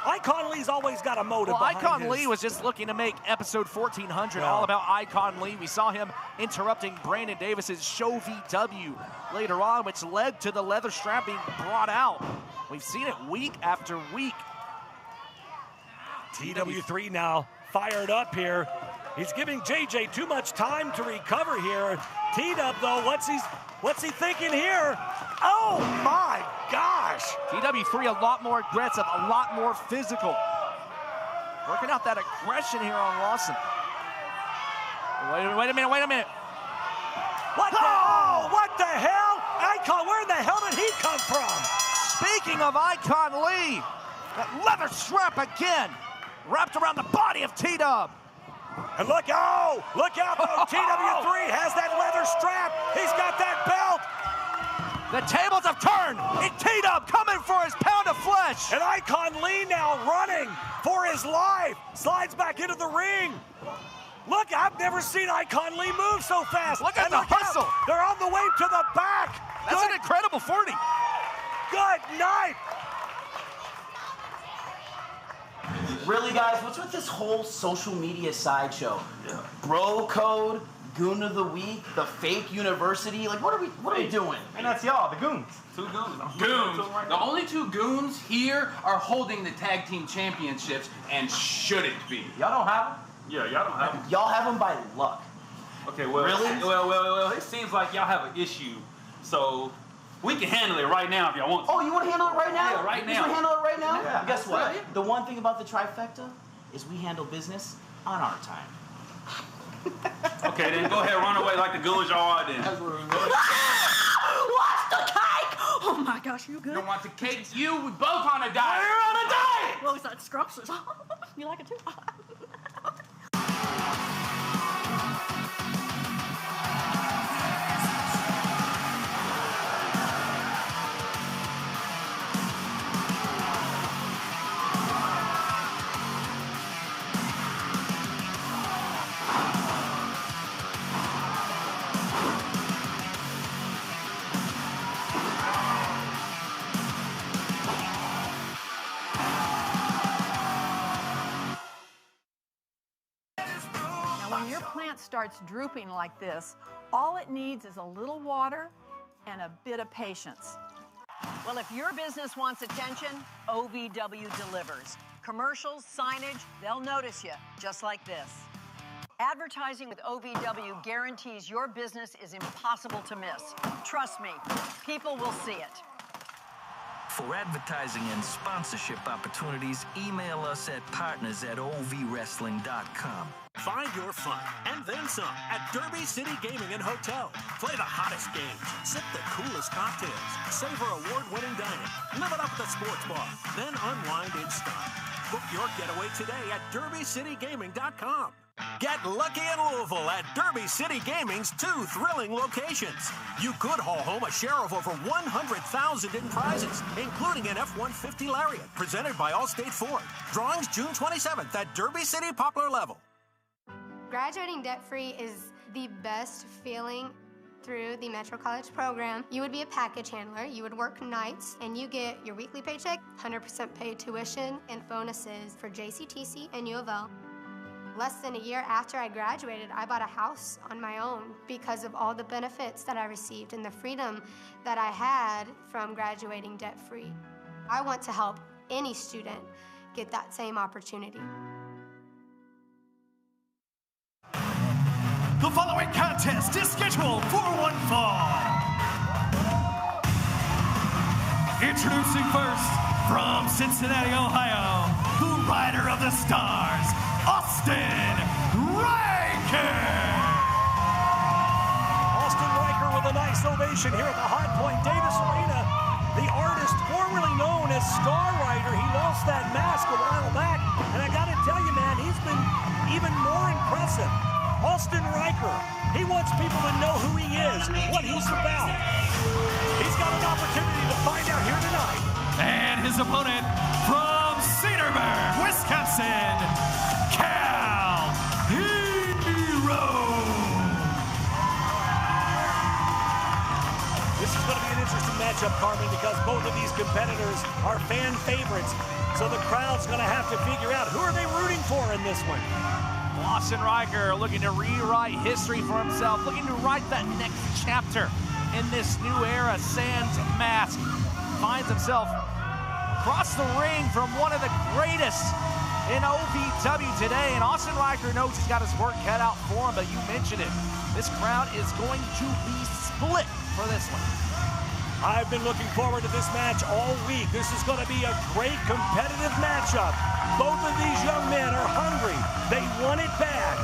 Icon Lee's always got a motive behind Icon Lee was just looking to make episode 1400 all about Icon Lee. We saw him interrupting Brandon Davis's show VW later on, which led to the leather strap being brought out. We've seen it week after week. TW3 now fired up here. He's giving JJ too much time to recover here. T-Dub, though, what's he thinking here? Oh, my gosh. TW3 a lot more aggressive, a lot more physical. Working out that aggression here on Lawson. Wait a minute. What the hell? Icon, where in the hell did he come from? Speaking of Icon Lee, that leather strap again, wrapped around the body of T-Dub. And look out, though. TW3 has that leather strap. He's got that belt. The tables have turned. And T-Dub coming for his pound of flesh. And Icon Lee now running for his life. Slides back into the ring. Look, I've never seen Icon Lee move so fast. Look at the hustle. They're on the way to the back. That's an incredible 40. Good night. Really, guys, what's with this whole social media sideshow? Bro code, goon of the week, the fake university. Like, what are we doing? And that's y'all, the goons. Two goons. The only two goons here are holding the tag team championships and shouldn't be. Y'all don't have them? Yeah, y'all don't have them. Y'all have them by luck. Okay, well, really? Well, it seems like y'all have an issue. So We can handle it right now if y'all want to. Oh, you want to handle it right now? Yeah, right now. You want to handle it right now? Yeah. Guess what? Right. The one thing about the trifecta is we handle business on our time. Okay, then go ahead, run away like the goons y'all are then. What's the cake? Oh my gosh, you good? Don't want the cake. You, we both on a diet. We're on a diet! Well, it's not scrumptious. You like it too? When your plant starts drooping like this, all it needs is a little water and a bit of patience. Well, if your business wants attention, OVW delivers. Commercials, signage, they'll notice you, just like this. Advertising with OVW guarantees your business is impossible to miss. Trust me, people will see it. For advertising and sponsorship opportunities, email us at partners@ovwrestling.com. Find your fun and then some at Derby City Gaming and Hotel. Play the hottest games, sip the coolest cocktails, savor award-winning dining, live it up at the sports bar, then unwind in style. Book your getaway today at derbycitygaming.com. Get lucky in Louisville at Derby City Gaming's 2 thrilling locations. You could haul home a share of over $100,000 in prizes, including an F-150 Lariat, presented by Allstate Ford. Drawings June 27th at Derby City Poplar Level. Graduating debt-free is the best feeling through the Metro College program. You would be a package handler, you would work nights, and you get your weekly paycheck, 100% paid tuition, and bonuses for JCTC and U of L. Less than a year after I graduated, I bought a house on my own because of all the benefits that I received and the freedom that I had from graduating debt-free. I want to help any student get that same opportunity. The following contest is scheduled for one fall. Introducing first, from Cincinnati, Ohio, the Rider of the Stars, Austin Riker. Austin Riker with a nice ovation here at the Hotpoint Davis Arena. The artist formerly known as Star Rider, he lost that mask a while back, and I gotta tell you, man, he's been even more impressive. Austin Riker, he wants people to know who he is, what he's about. He's got an opportunity to find out here tonight. And his opponent from Cedarburg, Wisconsin, Cal Hero. This is going to be an interesting matchup, Carmen, because both of these competitors are fan favorites. So the crowd's going to have to figure out who are they rooting for in this one. Austin Riker looking to rewrite history for himself, looking to write that next chapter in this new era. Sans mask finds himself across the ring from one of the greatest in OVW today, and Austin Riker knows he's got his work cut out for him, but you mentioned it. This crowd is going to be split for this one. I've been looking forward to this match all week. This is going to be a great competitive matchup. Both of these young men are hungry. They want it bad.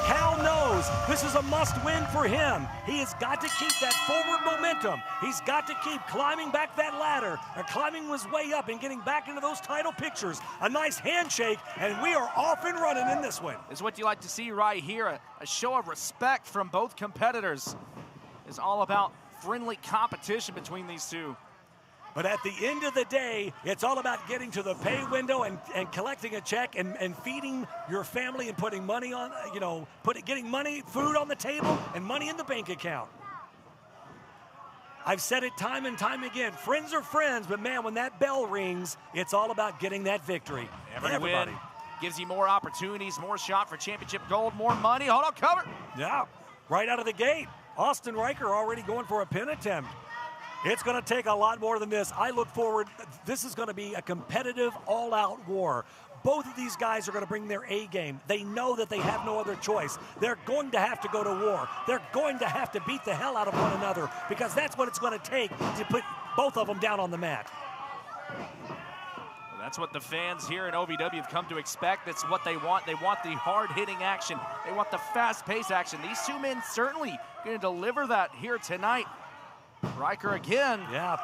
Cal knows this is a must-win for him. He has got to keep that forward momentum. He's got to keep climbing back that ladder, or climbing his way up and getting back into those title pictures. A nice handshake, and we are off and running in this one. Is what you like to see right here. A show of respect from both competitors. Is all about friendly competition between these two. But at the end of the day, it's all about getting to the pay window and collecting a check and feeding your family and putting money on, getting money, food on the table and money in the bank account. I've said it time and time again, friends are friends, but man, when that bell rings, it's all about getting that victory. Everybody gives you more opportunities, more shot for championship gold, more money. Hold on, cover. Yeah, right out of the gate. Austin Riker already going for a pin attempt. It's going to take a lot more than this. I look forward. This is going to be a competitive, all-out war. both of these guys are going to bring their A game. They know that they have no other choice. They're going to have to go to war. They're going to have to beat the hell out of one another because that's what it's going to take to put both of them down on the mat. Well, that's what the fans here in OVW have come to expect. That's what they want. They want the hard-hitting action. They want the fast-paced action. These two men certainly going to deliver that here tonight. Riker again. Yeah.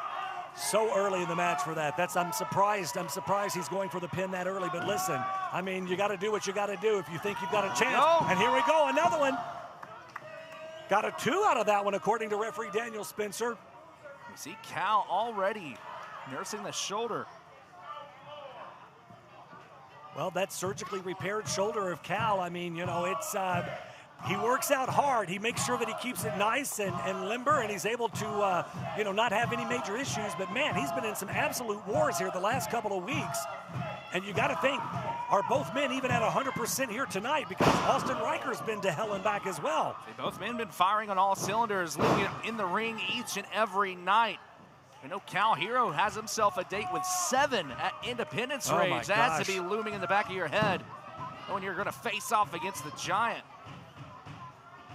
So early in the match for that. I'm surprised he's going for the pin that early. But listen, I mean, you got to do what you got to do if you think you've got a chance. No. And here we go, another one. Got a 2 out of that one, according to referee Daniel Spencer. You see Cal already nursing the shoulder. Well, that surgically repaired shoulder of Cal, I mean, you know, it's he works out hard. He makes sure that he keeps it nice and limber, and he's able to, you know, not have any major issues. But, man, he's been in some absolute wars here the last couple of weeks. And you got to think, are both men even at 100% here tonight? Because Austin Riker's been to hell and back as well. Both men been firing on all cylinders, leaving it in the ring each and every night. I know Cal Hero has himself a date with 7 at Independence Rage. That has to be looming in the back of your head when you're going to face off against the Giant.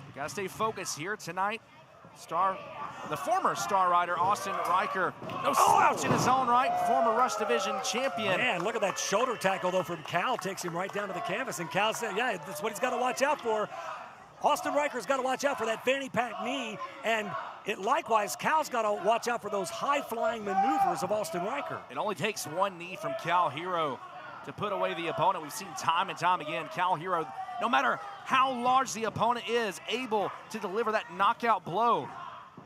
You got to stay focused here tonight. The former Star Rider, Austin Riker, no slouch in his own right, former Rush Division champion. Man, look at that shoulder tackle, though, from Cal. Takes him right down to the canvas, and Cal said, yeah, that's what he's got to watch out for. Austin Riker's got to watch out for that fanny pack knee, and likewise, Cal's got to watch out for those high-flying maneuvers of Austin Riker. It only takes one knee from Cal Hero to put away the opponent. We've seen time and time again, Cal Hero, no matter how large the opponent is, able to deliver that knockout blow.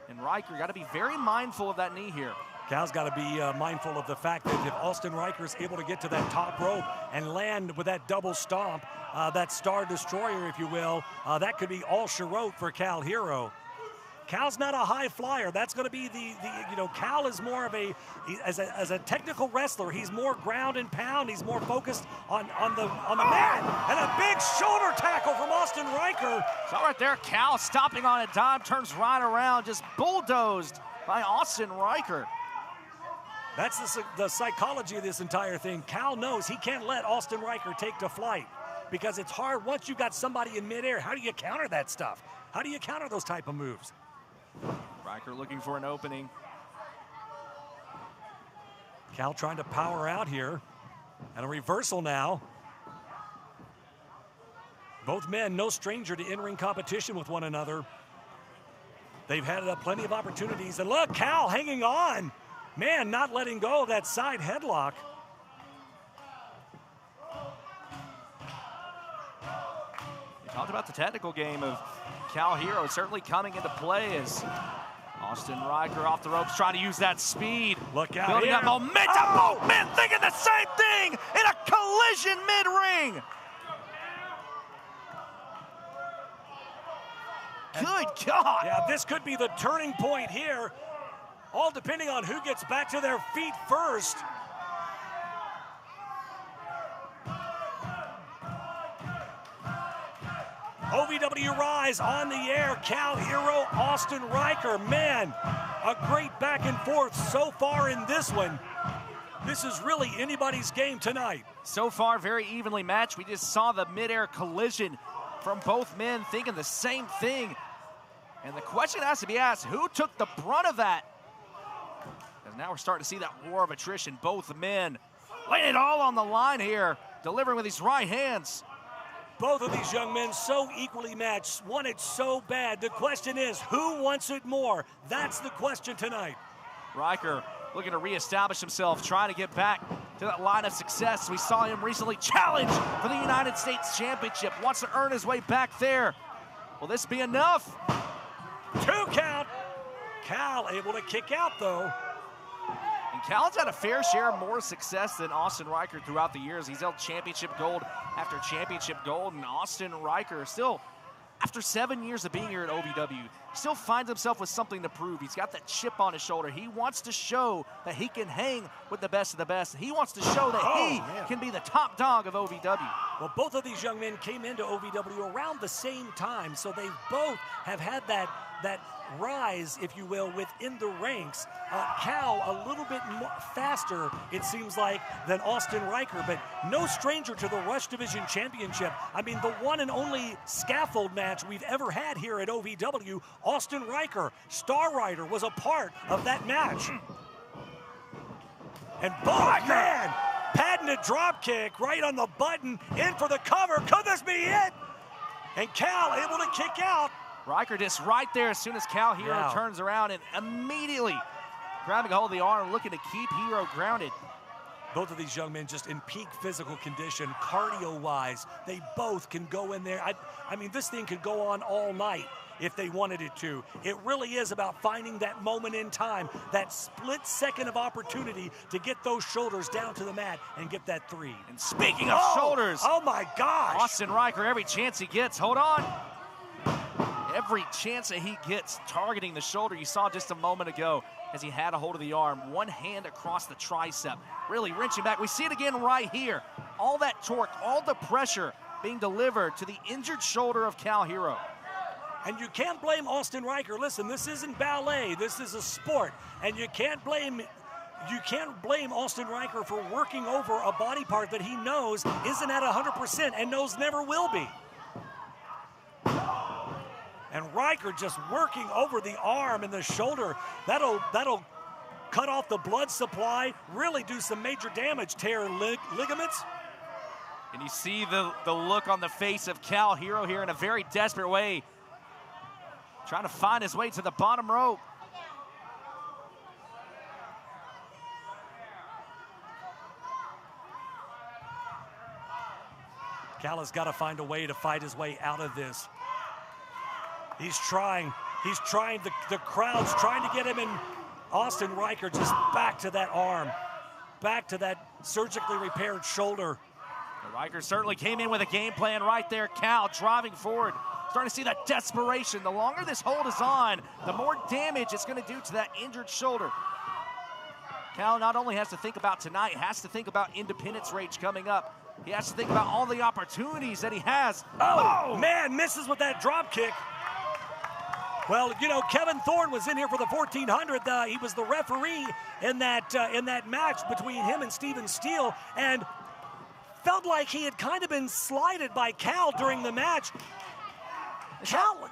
And Riker got to be very mindful of that knee here. Cal's got to be mindful of the fact that if Austin Riker is able to get to that top rope and land with that double stomp, that Star Destroyer, if you will, that could be all she wrote for Cal Hero. Cal's not a high flyer. That's going to be you know, Cal is more of as a technical wrestler, he's more ground and pound. He's more focused on the mat. And a big shoulder tackle from Austin Riker. So right there, Cal stopping on a dime, turns right around, just bulldozed by Austin Riker. That's the psychology of this entire thing. Cal knows he can't let Austin Riker take to flight because it's hard once you've got somebody in midair. How do you counter that stuff? How do you counter those type of moves? Riker looking for an opening. Cal trying to power out here. And a reversal now. Both men no stranger to in-ring competition with one another. They've had plenty of opportunities. And look, Cal hanging on. Man, not letting go of that side headlock. We talked about the technical game of Cal Hero certainly coming into play as Austin Riker off the ropes trying to use that speed. Look out building here. Up momentum. Both men thinking the same thing in a collision mid-ring. Good God. Yeah, this could be the turning point here. All depending on who gets back to their feet first. OVW Rise on the air. Cal Hero, Austin Riker. Man, a great back and forth so far in this one. This is really anybody's game tonight. So far, very evenly matched. We just saw the midair collision from both men thinking the same thing. And the question has to be asked, who took the brunt of that? Because now we're starting to see that war of attrition. Both men laying it all on the line here, delivering with these right hands. Both of these young men so equally matched, want it so bad. The question is, who wants it more? That's the question tonight. Riker looking to reestablish himself, trying to get back to that line of success. We saw him recently challenge for the United States Championship, wants to earn his way back there. Will this be enough? 2 count. Cal able to kick out, though. And Cal's had a fair share more success than Austin Riker throughout the years. He's held championship gold after championship gold, and Austin Riker still, after 7 years of being here at OVW, still finds himself with something to prove. He's got that chip on his shoulder. He wants to show that he can hang with the best of the best. He wants to show that he can be the top dog of OVW. Well, both of these young men came into OVW around the same time, so they both have had that that rise, if you will, within the ranks. Cal a little bit more faster, it seems like, than Austin Riker, but no stranger to the Rush Division Championship. I mean, the one and only scaffold match we've ever had here at OVW, Austin Riker, Star Rider, was a part of that match. And both, man, patented drop kick right on the button, in for the cover. Could this be it? And Cal able to kick out. Riker just right there as soon as Cal Hero turns around and immediately grabbing a hold of the arm, looking to keep Hero grounded. Both of these young men just in peak physical condition, cardio-wise. They both can go in there. I mean, this thing could go on all night if they wanted it to. It really is about finding that moment in time, that split second of opportunity to get those shoulders down to the mat and get that 3. And speaking of shoulders. Oh my gosh. Austin Riker, every chance he gets, hold on. Every chance that he gets targeting the shoulder. You saw just a moment ago as he had a hold of the arm, one hand across the tricep, really wrenching back. We see it again right here. All that torque, all the pressure being delivered to the injured shoulder of Cal Hero. And you can't blame Austin Riker. Listen, this isn't ballet, this is a sport. And you can't blame Austin Riker for working over a body part that he knows isn't at 100% and knows never will be. And Riker just working over the arm and the shoulder. That'll cut off the blood supply, really do some major damage, tear ligaments. And you see the look on the face of Cal Hero here in a very desperate way, trying to find his way to the bottom rope. Cal has got to find a way to fight his way out of this. He's trying, the crowd's trying to get him in. Austin Riker just back to that arm, back to that surgically repaired shoulder. Riker certainly came in with a game plan right there. Cal driving forward, starting to see that desperation. The longer this hold is on, the more damage it's going to do to that injured shoulder. Cal not only has to think about tonight, has to think about Independence Rage coming up. He has to think about all the opportunities that he has. Oh, man, misses with that drop kick. Well, you know, Kevin Thorne was in here for the 1400. He was the referee in that match between him and Steven Steele, and felt like he had kind of been slighted by Cal during the match. Cal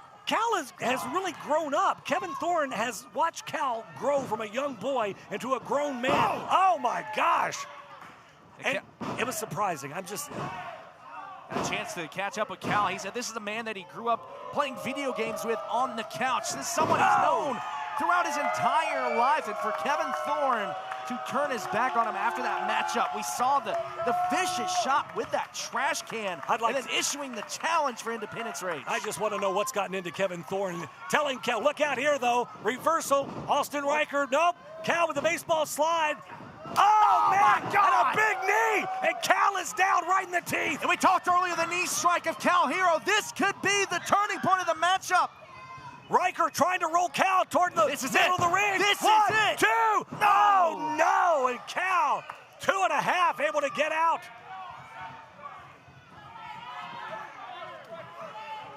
has really grown up. Kevin Thorne has watched Cal grow from a young boy into a grown man. Oh my gosh. And it was surprising. I'm just... Had a chance to catch up with Cal. He said this is a man that he grew up playing video games with on the couch. This is someone he's known throughout his entire life. And for Kevin Thorne to turn his back on him after that matchup, we saw the vicious shot with that trash can, and then issuing the challenge for Independence Rage. I just want to know what's gotten into Kevin Thorne. Telling Cal, look out here though, reversal, Austin Riker, nope, Cal with the baseball slide. Oh, man, and a big knee, and Cal is down right in the teeth. And we talked earlier, the knee strike of Cal Hero. This could be the turning point of the matchup. Riker trying to roll Cal toward the middle of the ring. This One, is it. 2, no, and Cal, 2.5, able to get out.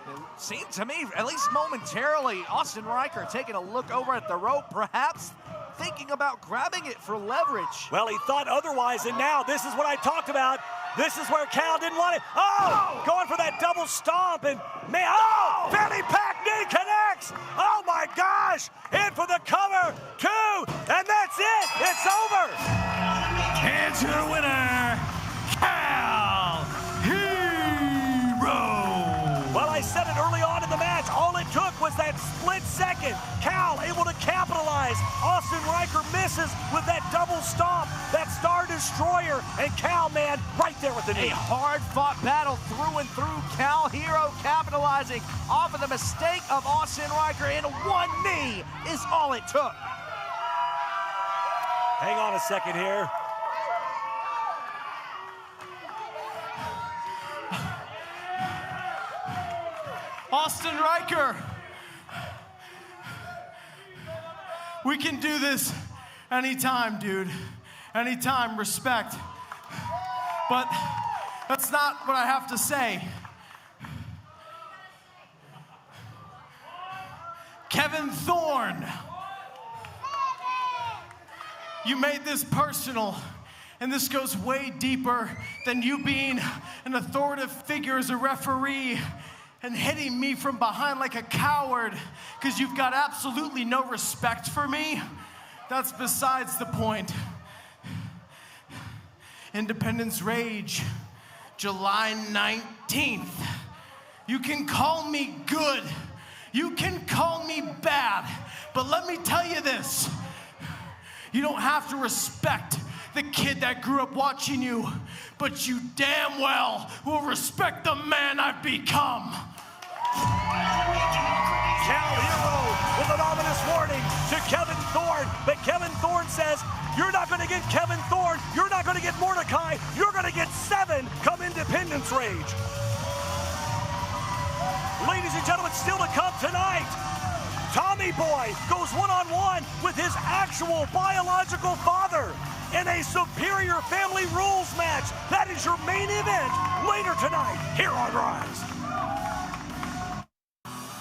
It seemed to me, at least momentarily, Austin Riker taking a look over at the rope, perhaps thinking about grabbing it for leverage. Well, he thought otherwise, and now this is what I talked about. This is where Cal didn't want it. Oh, going for that double stomp, and man, belly pack knee connects. Oh my gosh, in for the cover, 2, and that's it. It's over. And your winner, Cal Hero. Well, I said it early on in the match. All it took was that split second. Cal able to capitalize. Austin Riker misses with that double stomp, that Star Destroyer, and Cal, man, right there with the knee. A hard-fought battle through and through. Cal Hero capitalizing off of the mistake of Austin Riker, and one knee is all it took. Hang on a second here. Austin Riker, we can do this anytime, dude. Anytime, respect. But that's not what I have to say. Kevin Kevin Thorne. You made this personal, and this goes way deeper than you being an authoritative figure as a referee and hitting me from behind like a coward because you've got absolutely no respect for me. That's besides the point. Independence Rage, July 19th. You can call me good, you can call me bad, but let me tell you this. You don't have to respect the kid that grew up watching you, but you damn well will respect the man I've become. Cal Hero with an ominous warning to Kevin Thorne, but Kevin Thorne says, you're not going to get Kevin Thorne, you're not going to get Mordecai, you're going to get 7 come Independence Rage. Ladies and gentlemen, still to come tonight, Tommy Boy goes one-on-one with his actual biological father in a Superior Family Rules match. That is your main event later tonight here on Rise.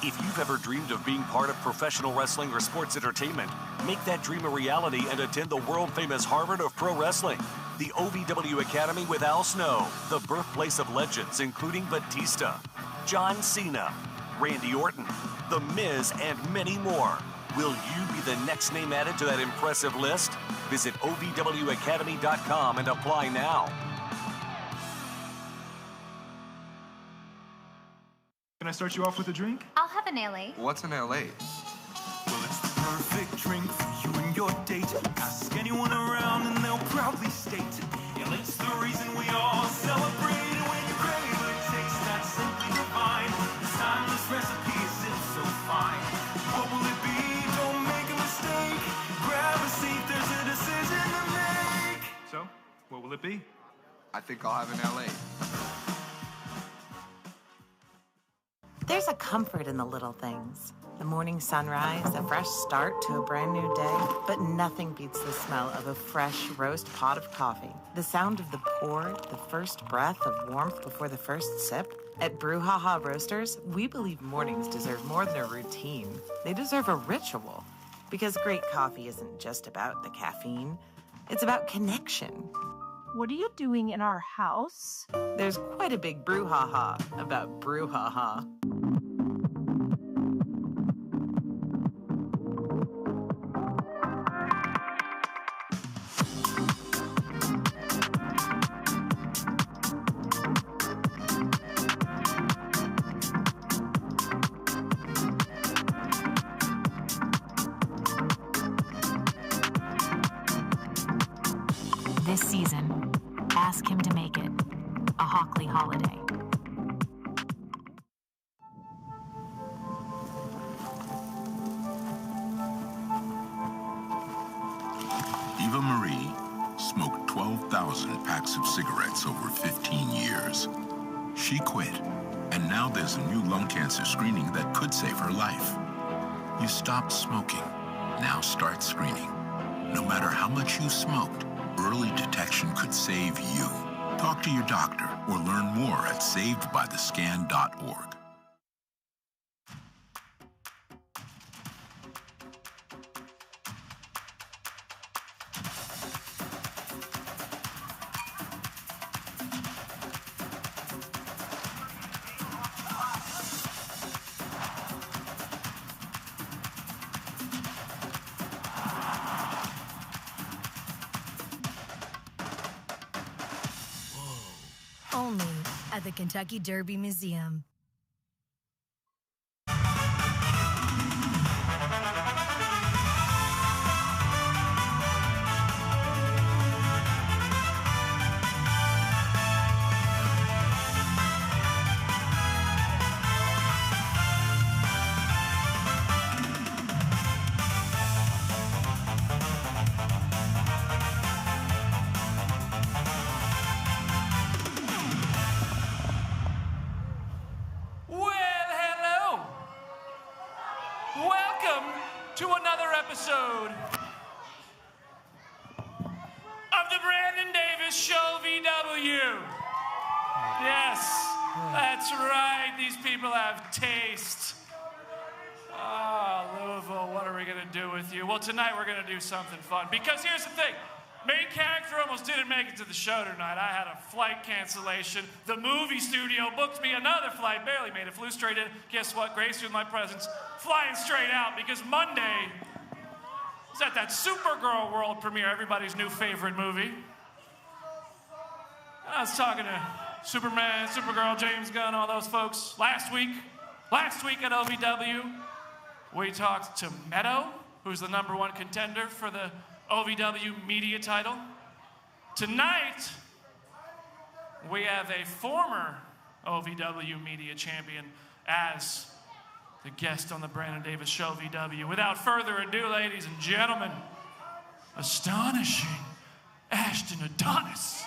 If you've ever dreamed of being part of professional wrestling or sports entertainment, make that dream a reality and attend the world-famous Harvard of Pro Wrestling, the OVW Academy with Al Snow, the birthplace of legends including Batista, John Cena, Randy Orton, The Miz, and many more. Will you be the next name added to that impressive list? Visit OVWacademy.com and apply now. Can I start you off with a drink? I'll have an LA. What's an LA? Well, it's the perfect drink for you and your date. Ask anyone around and they'll proudly state LA's the reason we all celebrate. And when you crave a taste that's simply divine, this timeless recipe is so fine. What will it be? Don't make a mistake. Grab a seat, there's a decision to make. So, what will it be? I think I'll have an LA. There's a comfort in the little things. The morning sunrise, a fresh start to a brand new day, but nothing beats the smell of a fresh roast pot of coffee. The sound of the pour, the first breath of warmth before the first sip. At Brouhaha Roasters, we believe mornings deserve more than a routine. They deserve a ritual. Because great coffee isn't just about the caffeine, it's about connection. What are you doing in our house? There's quite a big brouhaha about Brouhaha. This season, ask him to make it a Hockley holiday. Eva Marie smoked 12,000 packs of cigarettes over 15 years. She quit, and now there's a new lung cancer screening that could save her life. You stopped smoking, now start screening. No matter how much you smoked, early detection could save you. Talk to your doctor or learn more at savedbythescan.org. Only at the Kentucky Derby Museum. Welcome to another episode of the Brandon Davis Show VW. Yes, that's right. These people have taste. Ah, Louisville. Louisville, what are we gonna do with you? Well, tonight we're gonna do something fun. Because here's the thing, main character almost didn't make it to the show tonight. I had a flight cancellation. The movie studio booked me another flight, barely made it, flew straight in. Guess what, graced with my presence, flying straight out because Monday is at that Supergirl world premiere, everybody's new favorite movie. I was talking to Superman, Supergirl, James Gunn, all those folks last week at OVW. We talked to Meadow, who's the #1 contender for the OVW media title. Tonight, we have a former OVW media champion as the guest on the Brandon Davis Show VW. Without further ado, ladies and gentlemen, astonishing Ashton Adonis.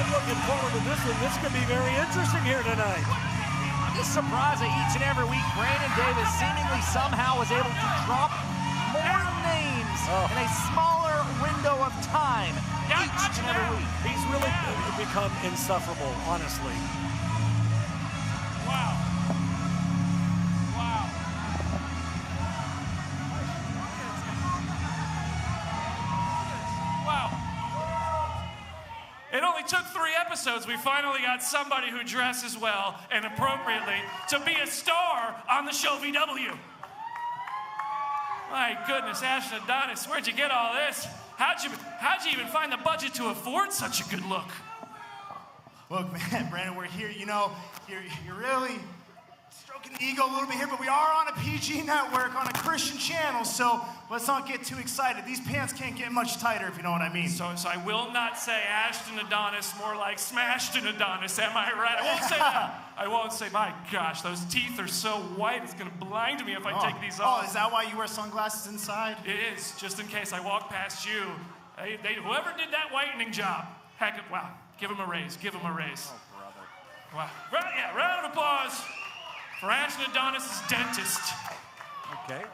Looking forward to this one. This could be very interesting here tonight. It's surprising each and every week Brandon Davis seemingly somehow was able to drop more names in a smaller window of time each and every week. He's really become insufferable, honestly. Wow. Wow. Wow. It only took 3 episodes. We finally got somebody who dresses well and appropriately to be a star on the show VW. My goodness, Ashton Adonis, where'd you get all this? How'd you even find the budget to afford such a good look? Look, man, Brandon, we're here. You know, you're really stroking the ego a little bit here, but we are on a PG network, on a Christian channel, so let's not get too excited. These pants can't get much tighter, if you know what I mean. So I will not say Ashton Adonis, more like Smashton Adonis, am I right? I won't say that. I won't say, my gosh, those teeth are so white, it's gonna blind me if I take these off. Oh, is that why you wear sunglasses inside? It is, just in case I walk past you. Whoever did that whitening job, heck, wow, give him a raise, give him a raise. Oh, brother. Wow, yeah, round of applause for Ashton Adonis' dentist. Okay.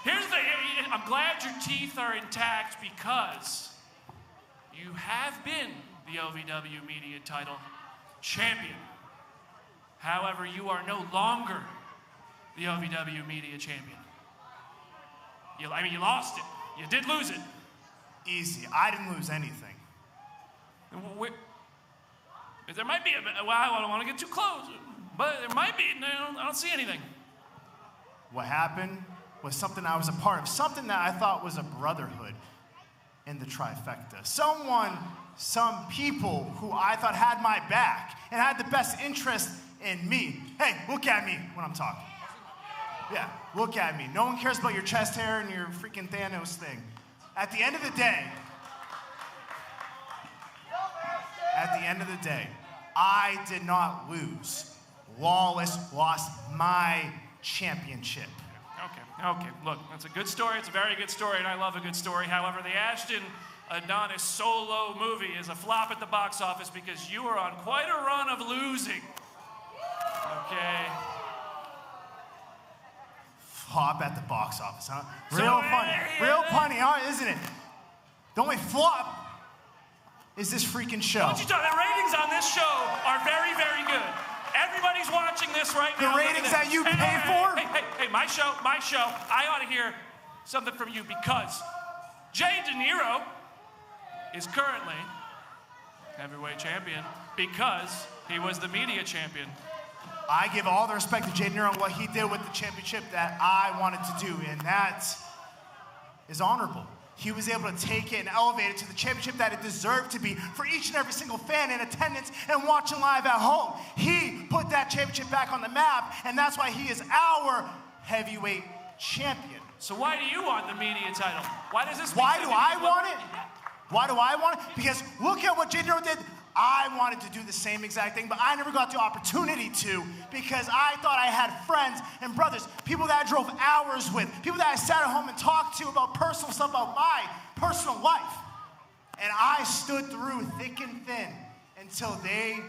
Here's the thing, I'm glad your teeth are intact because you have been the OVW media title champion. However, you are no longer the OVW media champion. You lost it. You did lose it. Easy. I didn't lose anything. There might be well, I don't want to get too close, but there might be. No, I don't see anything. What happened was something I was a part of, something that I thought was a brotherhood in the trifecta. Some people who I thought had my back and had the best interest in me. Hey, look at me when I'm talking. Yeah, look at me. No one cares about your chest hair and your freaking Thanos thing. At the end of the day, I did not lose. Lawless lost my championship. Okay, look, that's a good story. It's a very good story, and I love a good story. However, the Ashton Adonis solo movie is a flop at the box office because you are on quite a run of losing. Okay. Flop at the box office, huh? Real funny, huh, isn't it? The only flop is this freaking show. Don't you tell me, the ratings on this show are very, very good. Everybody's watching this right now. The ratings that you pay for? Hey, my show. I ought to hear something from you because Jay De Niro is currently heavyweight champion because he was the media champion. I give all the respect to Jay De Niro and what he did with the championship that I wanted to do, and that is honorable. He was able to take it and elevate it to the championship that it deserved to be for each and every single fan in attendance and watching live at home. He put that championship back on the map, and that's why he is our heavyweight champion. So why do you want the media title? Why does this? Why do I want it? Why do I want it? Because look at what Jay De Niro did. I wanted to do the same exact thing, but I never got the opportunity to because I thought I had friends and brothers, people that I drove hours with, people that I sat at home and talked to about personal stuff, about my personal life. And I stood through thick and thin until they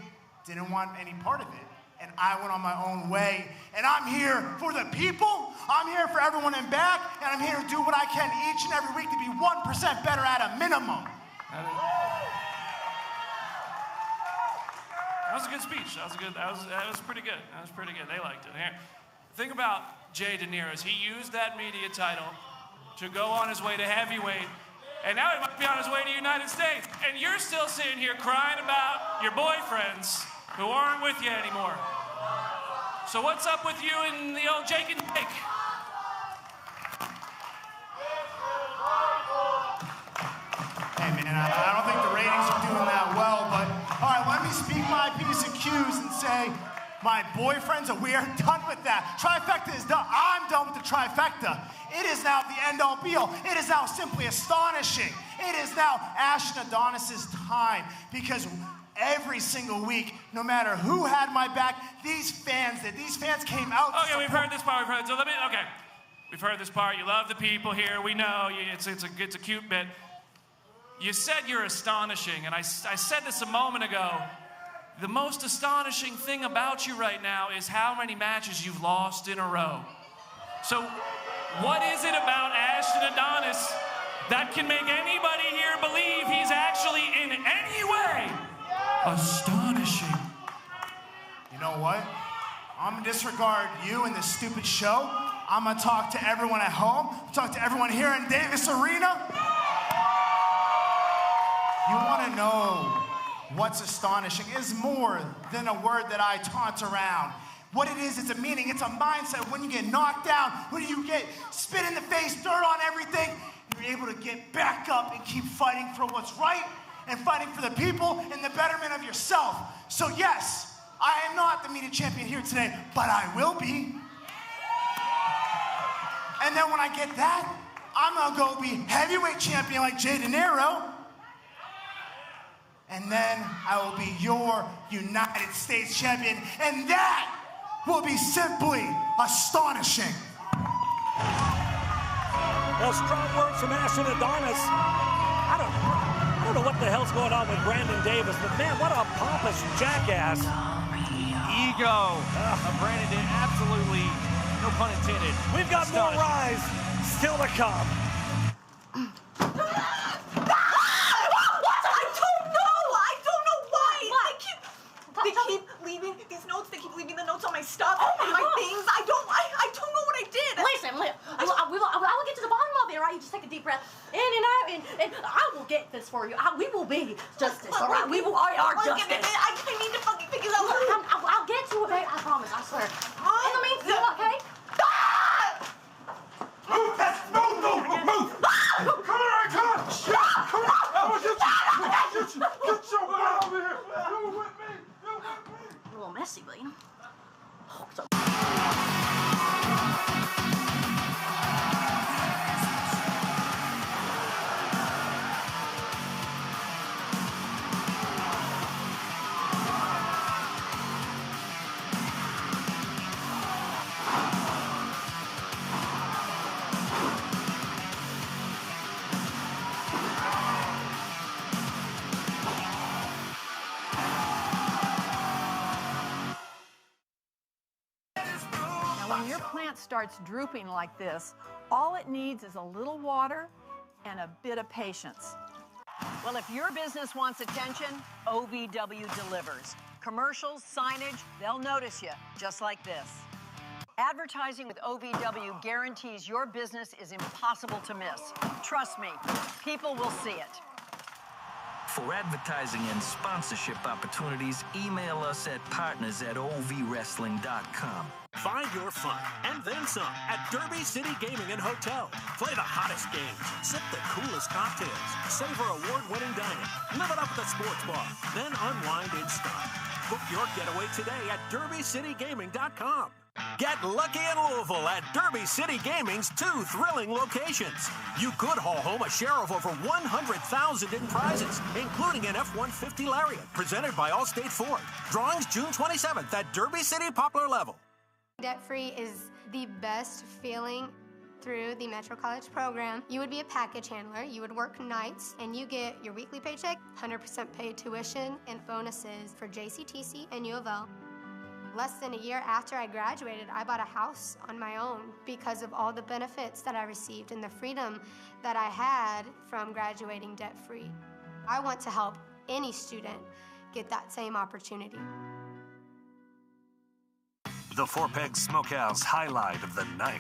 didn't want any part of it. and I went on my own way. And I'm here for the people. I'm here for everyone in back, and I'm here to do what I can each and every week to be 1% better at a minimum. That was a good speech. That was pretty good. That was pretty good. They liked it. Here, think about Jay Doneill. He used that media title to go on his way to heavyweight, and now he might be on his way to United States. And you're still sitting here crying about your boyfriends who aren't with you anymore. So what's up with you and the old Jake and Jake? Hey man, I don't think the ratings are doing that well, but all right, let me speak my P's and Q's and say, my boyfriends, we are done with that. Trifecta is done. I'm done with the trifecta. It is now the end-all be-all. It is now simply astonishing. It is now Ash and Adonis's time, because every single week, no matter who had my back, these fans came out. Okay, we've heard this part. We've heard this part. You love the people here. We know it's a cute bit. You said you're astonishing, and I said this a moment ago. The most astonishing thing about you right now is how many matches you've lost in a row. So what is it about Ashton Adonis that can make anybody here believe he's actually in any way astonishing? You know what? I'm gonna disregard you and this stupid show. I'm gonna talk to everyone at home, talk to everyone here in Davis Arena. You wanna know what's astonishing is more than a word that I taunt around. What it is, it's a meaning, it's a mindset. When you get knocked down, when you get spit in the face, dirt on everything, you're able to get back up and keep fighting for what's right and fighting for the people and the betterment of yourself. So yes, I am not the media champion here today, but I will be. And then when I get that, I'm gonna go be heavyweight champion like Jay Doneill. And then I will be your United States champion, and that will be simply astonishing. Well, strong words from Ashton Adonis. I don't know what the hell's going on with Brandon Davis, but man, what a pompous jackass. Ego. Brandon Davis, absolutely, no pun intended. We've got more Rise still to come. They keep leaving these notes. They keep leaving the notes on my stuff and my things. I don't know what I did. Listen, I will get to the bottom of it, all right? You just take a deep breath in and out, and I will get this for you. We will be justice, all right? We are justice. I need to fucking figure that out. I'll get to it, babe. I promise. I swear. In the meantime, okay? Move! Move! Come on! Come on! Get your butt over here! You with me? A little messy, but you know. When your plant starts drooping like this, all it needs is a little water and a bit of patience. Well, if your business wants attention, OVW delivers. Commercials, signage, they'll notice you, just like this. Advertising with OVW guarantees your business is impossible to miss. Trust me, people will see it. For advertising and sponsorship opportunities, email us at partners@ovwrestling.com. Find your fun and then some at Derby City Gaming and Hotel. Play the hottest games, sip the coolest cocktails, savor award-winning dining, live it up at the sports bar, then unwind in style. Book your getaway today at derbycitygaming.com. Get lucky in Louisville at Derby City Gaming's 2 thrilling locations. You could haul home a share of over $100,000 in prizes, including an F-150 Lariat, presented by Allstate Ford. Drawings June 27th at Derby City Poplar Level. Debt-free is the best feeling through the Metro College program. You would be a package handler, you would work nights, and you get your weekly paycheck, 100% paid tuition, and bonuses for JCTC and U of L. Less than a year after I graduated, I bought a house on my own because of all the benefits that I received and the freedom that I had from graduating debt-free. I want to help any student get that same opportunity. The Four Pegs Smokehouse highlight of the night.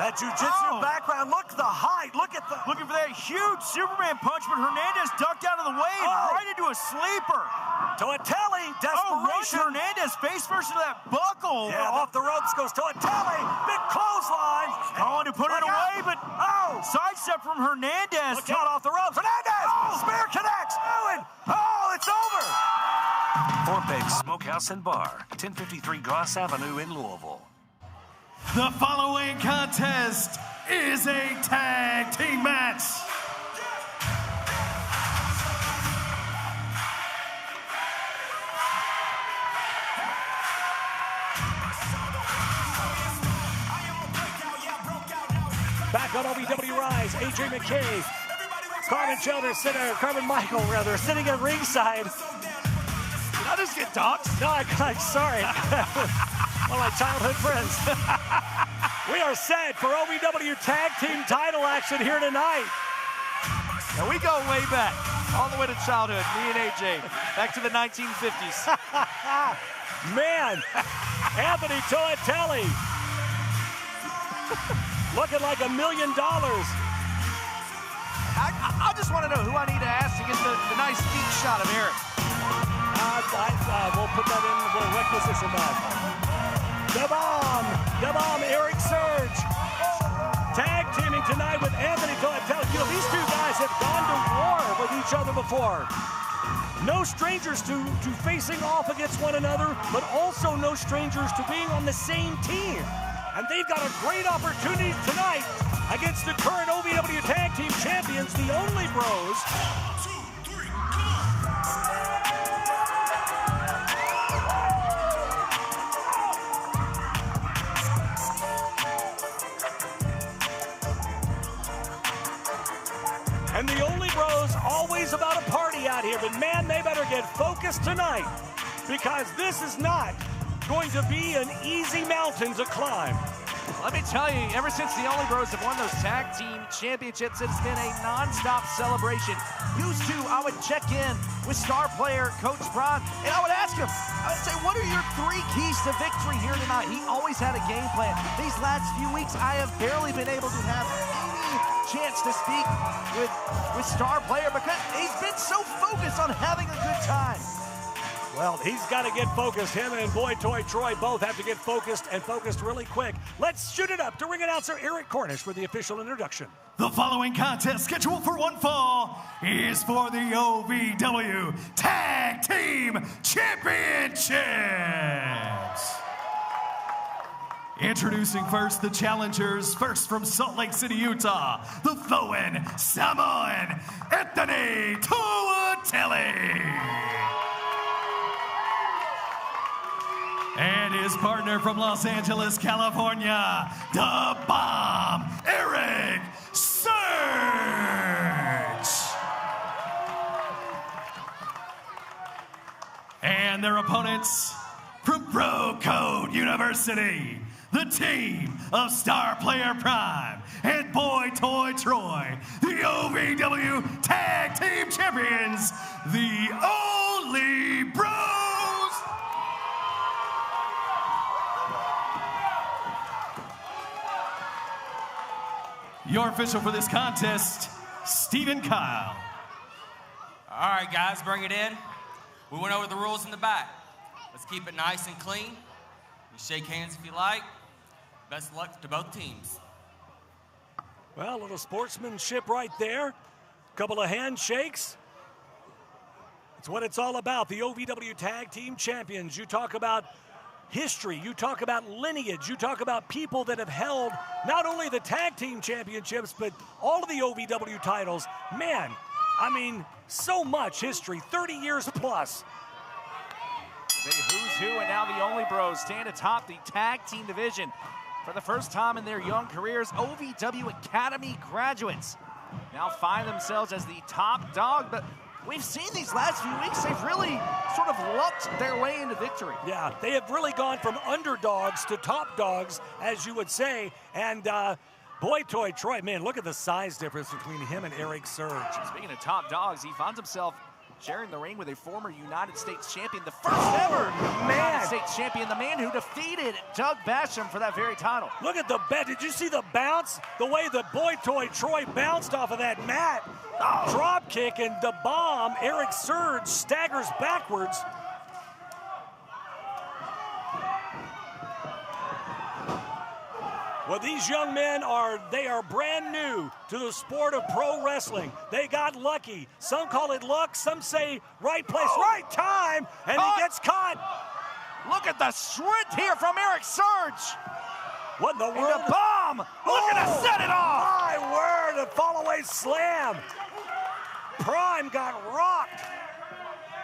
That jiu-jitsu background, look the height, look at the... Looking for that huge Superman punch, but Hernandez ducked out of the way and right into a sleeper. Toatelli, desperation. Hernandez face first to that buckle. Yeah, off the ropes goes Toatelli, big clothesline. Going to put it away, but sidestep from Hernandez. Look out off the ropes, Hernandez, spear connects. It's over. Four Pegs Smokehouse and Bar, 1053 Goss Avenue in Louisville. The following contest is a tag team match. Back on OVW Rise, AJ McKay, Carmen Michael sitting at ringside. Did I just get doxxed? No, I'm sorry. One of my childhood friends. We are set for OVW Tag Team title action here tonight. And we go way back, all the way to childhood, me and AJ, back to the 1950s. Man, Anthony Toatelli, looking like $1 million. I just want to know who I need to ask to get the nice feet shot of Eric. We'll put that in, we'll requisition that. The Bomb, Eric Surge. Tag teaming tonight with Anthony Toatelli. You know, these two guys have gone to war with each other before. No strangers to facing off against one another, but also no strangers to being on the same team. And they've got a great opportunity tonight against the current OVW Tag Team Champions, the Only Bros. And the Only Bros, always about a party out here, but man, they better get focused tonight because this is not going to be an easy mountain to climb. Let me tell you, ever since the Only Bros have won those tag team championships, it's been a non-stop celebration. Used to, I would check in with star player Coach Braun, and I would ask him, I would say, what are your 3 keys to victory here tonight? He always had a game plan. These last few weeks, I have barely been able to have any chance to speak with star player because he's been so focused on having a good time. Well, he's got to get focused. Him and Boy Toy Troy both have to get focused and focused really quick. Let's shoot it up to ring announcer Eric Cornish for the official introduction. The following contest scheduled for one fall is for the OVW Tag Team Championships. Introducing first the challengers, first from Salt Lake City, Utah, the flowing Samoan Anthony Toatelli. And his partner from Los Angeles, California, the Bomb, Eric Surge. And their opponents from Bro Code University, the team of Star Player Prime and Boy Toy Troy, the OVW Tag Team Champions, the Only Bros. Your official for this contest, Stephen Kyle. All right, guys, bring it in. We went over the rules in the back. Let's keep it nice and clean. You shake hands if you like. Best of luck to both teams. Well, a little sportsmanship right there. Couple of handshakes. It's what it's all about. The OVW Tag Team Champions. You talk about history, you talk about lineage, you talk about people that have held not only the tag team championships, but all of the OVW titles. Man, I mean, so much history, 30 years plus. The who's who, and now the Only Bros stand atop the tag team division. For the first time in their young careers, OVW Academy graduates now find themselves as the top dog, but we've seen these last few weeks, they've really sort of lucked their way into victory. Yeah, they have really gone from underdogs to top dogs, as you would say. And boy, toy Troy, man, look at the size difference between him and Eric Surge. Speaking of top dogs, he finds himself sharing the ring with a former United States champion, the first ever United States champion, the man who defeated Doug Basham for that very title. Look at the bet. Did you see the bounce? The way the boy toy Troy bounced off of that mat. Drop kick and the bomb. Eric Surge staggers backwards. Well, these young men are brand new to the sport of pro wrestling. They got lucky. Some call it luck, some say right place, right time, and he gets caught. Look at the sprint here from Eric Surge. What in the world? And the bomb, looking to set it off. My word, a fall-away slam. Prime got rocked.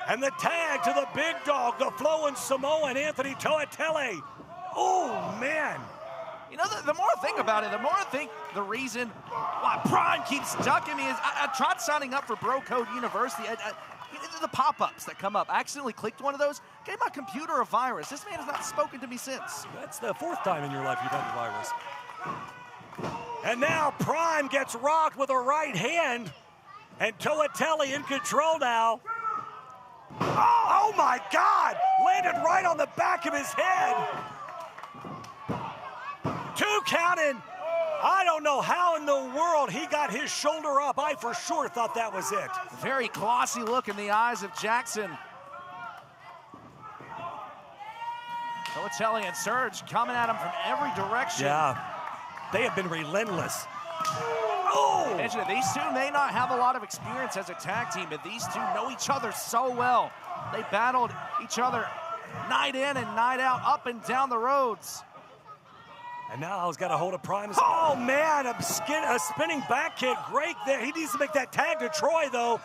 And the tag to the big dog, the flowing Samoan, Anthony Toatelli. Oh, man. You know, the more I think about it, the more I think the reason why Prime keeps ducking me is I tried signing up for Bro Code University. The pop-ups that come up. I accidentally clicked one of those, gave my computer a virus. This man has not spoken to me since. That's the 4th time in your life you've had the virus. And now Prime gets rocked with a right hand, and Toatelli in control now. Oh my God! Landed right on the back of his head. 2 counted. I don't know how in the world he got his shoulder up. I for sure thought that was it. Very glossy look in the eyes of Jackson. Toatelli and Surge coming at him from every direction. Yeah, they have been relentless. Oh! Mention it, these two may not have a lot of experience as a tag team, but these two know each other so well. They battled each other night in and night out, up and down the roads. And now he's got a hold of Prime. Oh, man, a spinning back kick. Great there. He needs to make that tag to Troy, though.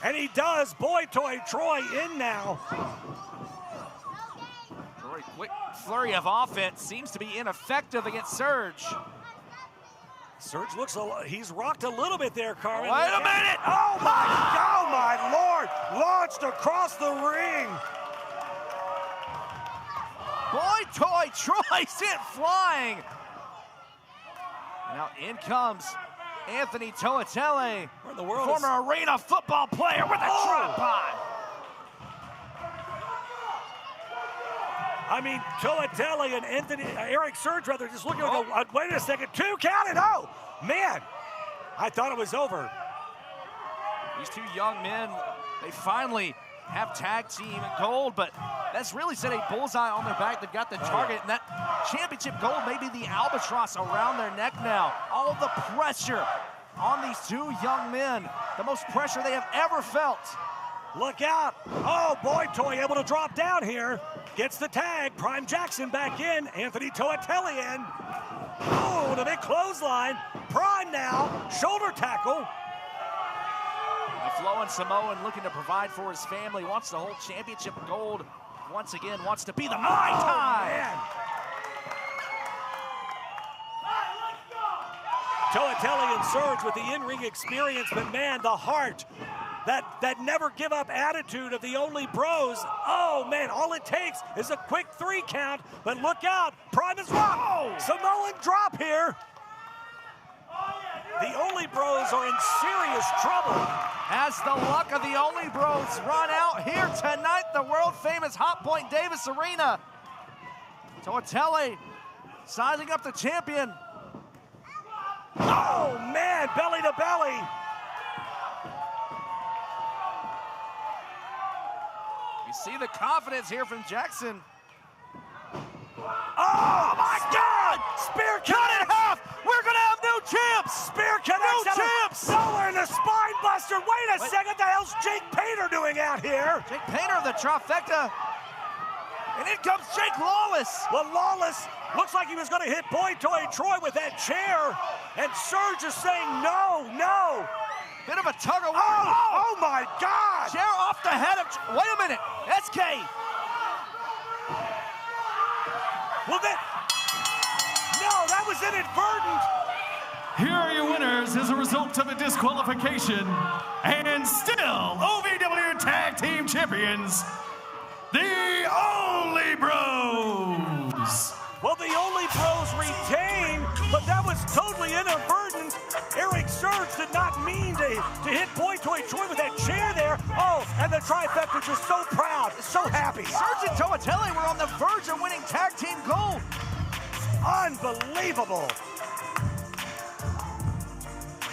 And he does. Boy toy Troy in now. Troy, quick flurry of offense seems to be ineffective against Surge. Surge looks he's rocked a little bit there, Carmen. Wait a minute. Oh, my Lord. Launched across the ring. Boy toy Troy sent flying. Now in comes Anthony Toatelli, where in the world former arena football player with a tripod. I mean, Toatelli and Eric Surge, rather, just looking and go, wait a second, 2 counted. Oh, man, I thought it was over. These 2 young men, they finally have tag team gold, but that's really set a bullseye on their back. They've got the target, and that championship gold may be the albatross around their neck now. All the pressure on these 2 young men, the most pressure they have ever felt. Look out. Oh, boy toy able to drop down here. Gets the tag. Prime Jackson back in. Anthony Toatelli in. Oh, the big clothesline. Prime now. Shoulder tackle. The flowing Samoan looking to provide for his family, wants to hold championship gold once again, wants to be the Mai Tai. Man. Toatelli and Surge with the in-ring experience, but man, the heart, that never give up attitude of the Only Bros. Oh man, all it takes is a quick 3 count, but look out, Prime is rocked. Samoan drop here. The Only Bros are in serious trouble. Has the luck of the Only Bros run out here tonight, the world-famous Hotpoint Davis Arena. Toatelli sizing up the champion. Oh, man, belly to belly. You see the confidence here from Jackson. Oh, my God! Spear cut in half! We're going to have new champs! Spear connects new champs! Nowhere in the spine buster! Wait a second, the hell's Jake Painter doing out here? Jake Painter of the trifecta. And in comes Jake Lawless. Well, Lawless looks like he was going to hit Boy Toy Troy with that chair. And Surge is saying no, no. Bit of a tug of war. Oh my God! Chair off the head of... Wait a minute. SK. Well, no, that was inadvertent. Here are your winners loss as a result of a disqualification. And still, OVW Tag Team Champions, the Only Bros. Well, the Only Bros retain, but that was totally inadvertent. Eric Surge did not mean to hit Boy Toy Troy with that chair there. Oh, and the trifecta just so proud, so happy. Surge and Toatelli were on the verge of winning tag team gold. Unbelievable.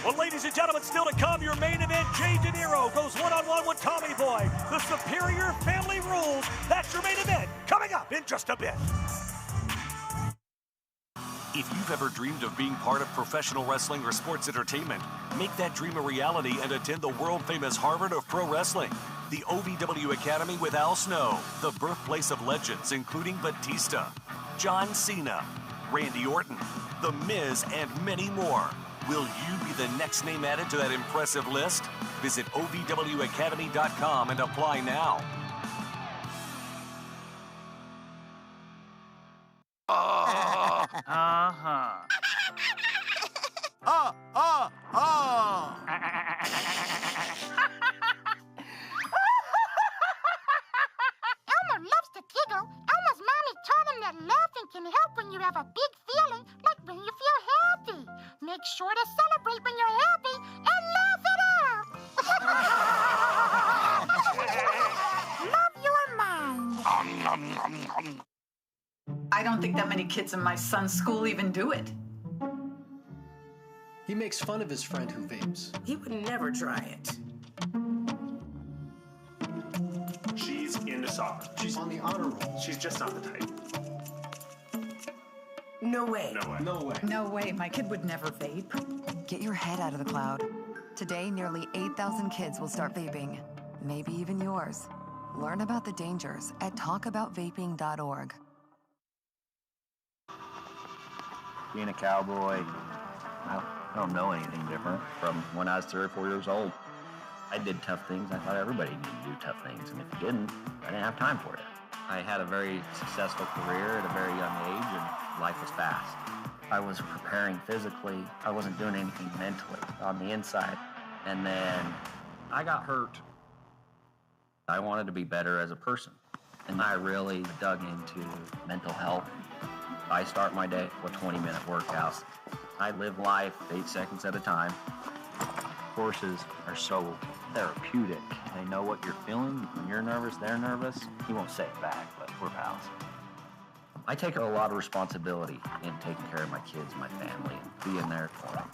Well, ladies and gentlemen, still to come, your main event, Jay De Niro goes one-on-one with Tommy Boy. The Superior Family Rules. That's your main event, coming up in just a bit. If you've ever dreamed of being part of professional wrestling or sports entertainment, make that dream a reality and attend the world-famous Harvard of Pro Wrestling. The OVW Academy with Al Snow, the birthplace of legends including Batista, John Cena, Randy Orton, The Miz, and many more. Will you be the next name added to that impressive list? Visit OVWacademy.com and apply now. Elmer loves to giggle. Elmer's mommy taught him that laughing can help when you have a big feeling, like when you feel happy. Make sure to celebrate when you're happy and laugh it out. Love your mind. I don't think that many kids in my son's school even do it. He makes fun of his friend who vapes. He would never try it. She's into soccer. She's on the honor roll. She's just not the type. No way. No way. No way. No way, my kid would never vape. Get your head out of the cloud. Today, nearly 8,000 kids will start vaping. Maybe even yours. Learn about the dangers at talkaboutvaping.org. Being a cowboy, I don't know anything different from when I was 3 or 4 years old. I did tough things. I thought everybody needed to do tough things, and if you didn't, I didn't have time for it. I had a very successful career at a very young age, and life was fast. I was preparing physically. I wasn't doing anything mentally on the inside. And then I got hurt. I wanted to be better as a person, and I really dug into mental health. I start my day with 20-minute workouts. I live life 8 seconds at a time. Horses are so therapeutic. They know what you're feeling. When you're nervous, they're nervous. You won't say it back, but we're pals. I take a lot of responsibility in taking care of my kids, my family, and being there for them.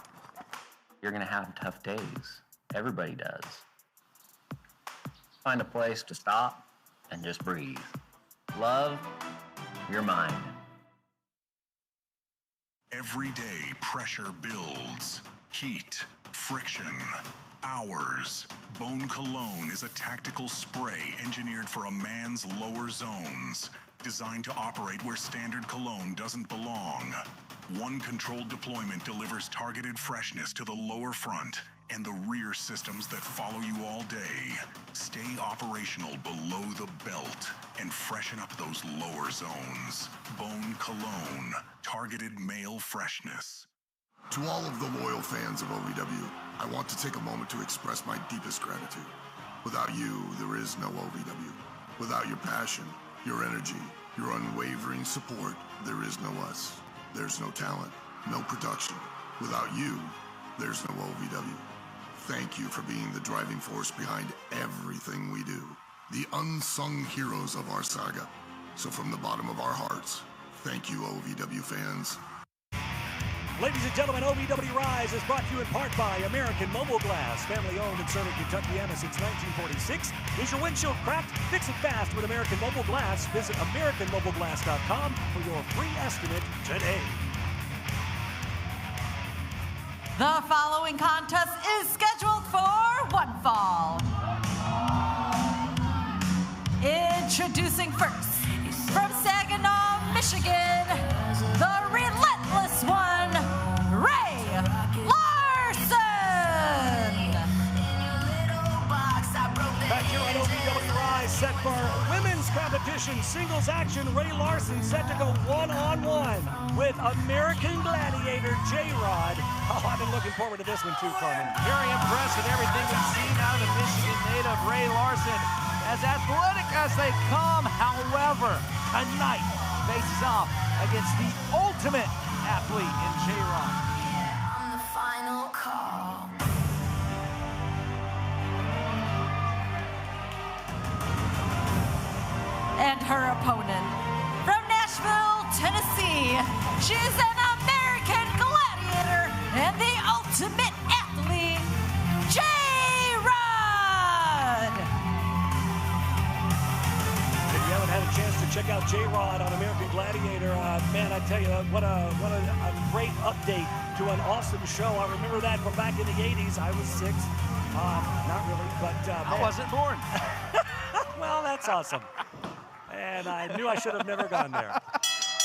You're gonna have tough days. Everybody does. Find a place to stop and just breathe. Love your mind. Every day, pressure builds. Heat, friction, hours. Bone Cologne is a tactical spray engineered for a man's lower zones, designed to operate where standard cologne doesn't belong. One controlled deployment delivers targeted freshness to the lower front and the rear systems that follow you all day. Stay operational below the belt and freshen up those lower zones. Bone Cologne, targeted male freshness. To all of the loyal fans of OVW, I want to take a moment to express my deepest gratitude. Without you, there is no OVW. Without your passion, your energy, your unwavering support, there is no us. There's no talent, no production. Without you, there's no OVW. Thank you for being the driving force behind everything we do. The unsung heroes of our saga. So from the bottom of our hearts, thank you, OVW fans. Ladies and gentlemen, OVW RISE is brought to you in part by American Mobile Glass. Family owned in Southern Kentuckiana since 1946. Is your windshield cracked? Fix it fast with American Mobile Glass. Visit AmericanMobileGlass.com for your free estimate today. The following contest is scheduled for one fall. Introducing first, from Saginaw, Michigan, the relentless one, Ray Larson. Back here on OVW RISE, set for women's competition, singles action. Ray Larson set to go one-on-one with American Gladiator J-Rod. Oh, I've been looking forward to this one too, Carmen. Very impressed with everything we've seen out of the Michigan native Ray Larson. As athletic as they come, however, tonight faces off against the ultimate athlete in J-Rod. On the final call. And her opponent, from Nashville, Tennessee, she's an American gladiator and the ultimate athlete, J-Rod! If you haven't had a chance to check out J-Rod on American Gladiator, man, I tell you, what a great update to an awesome show. I remember that from back in the 80s. I was 6. Not really, but I wasn't born. Well, that's awesome. And I knew I should have never gone there.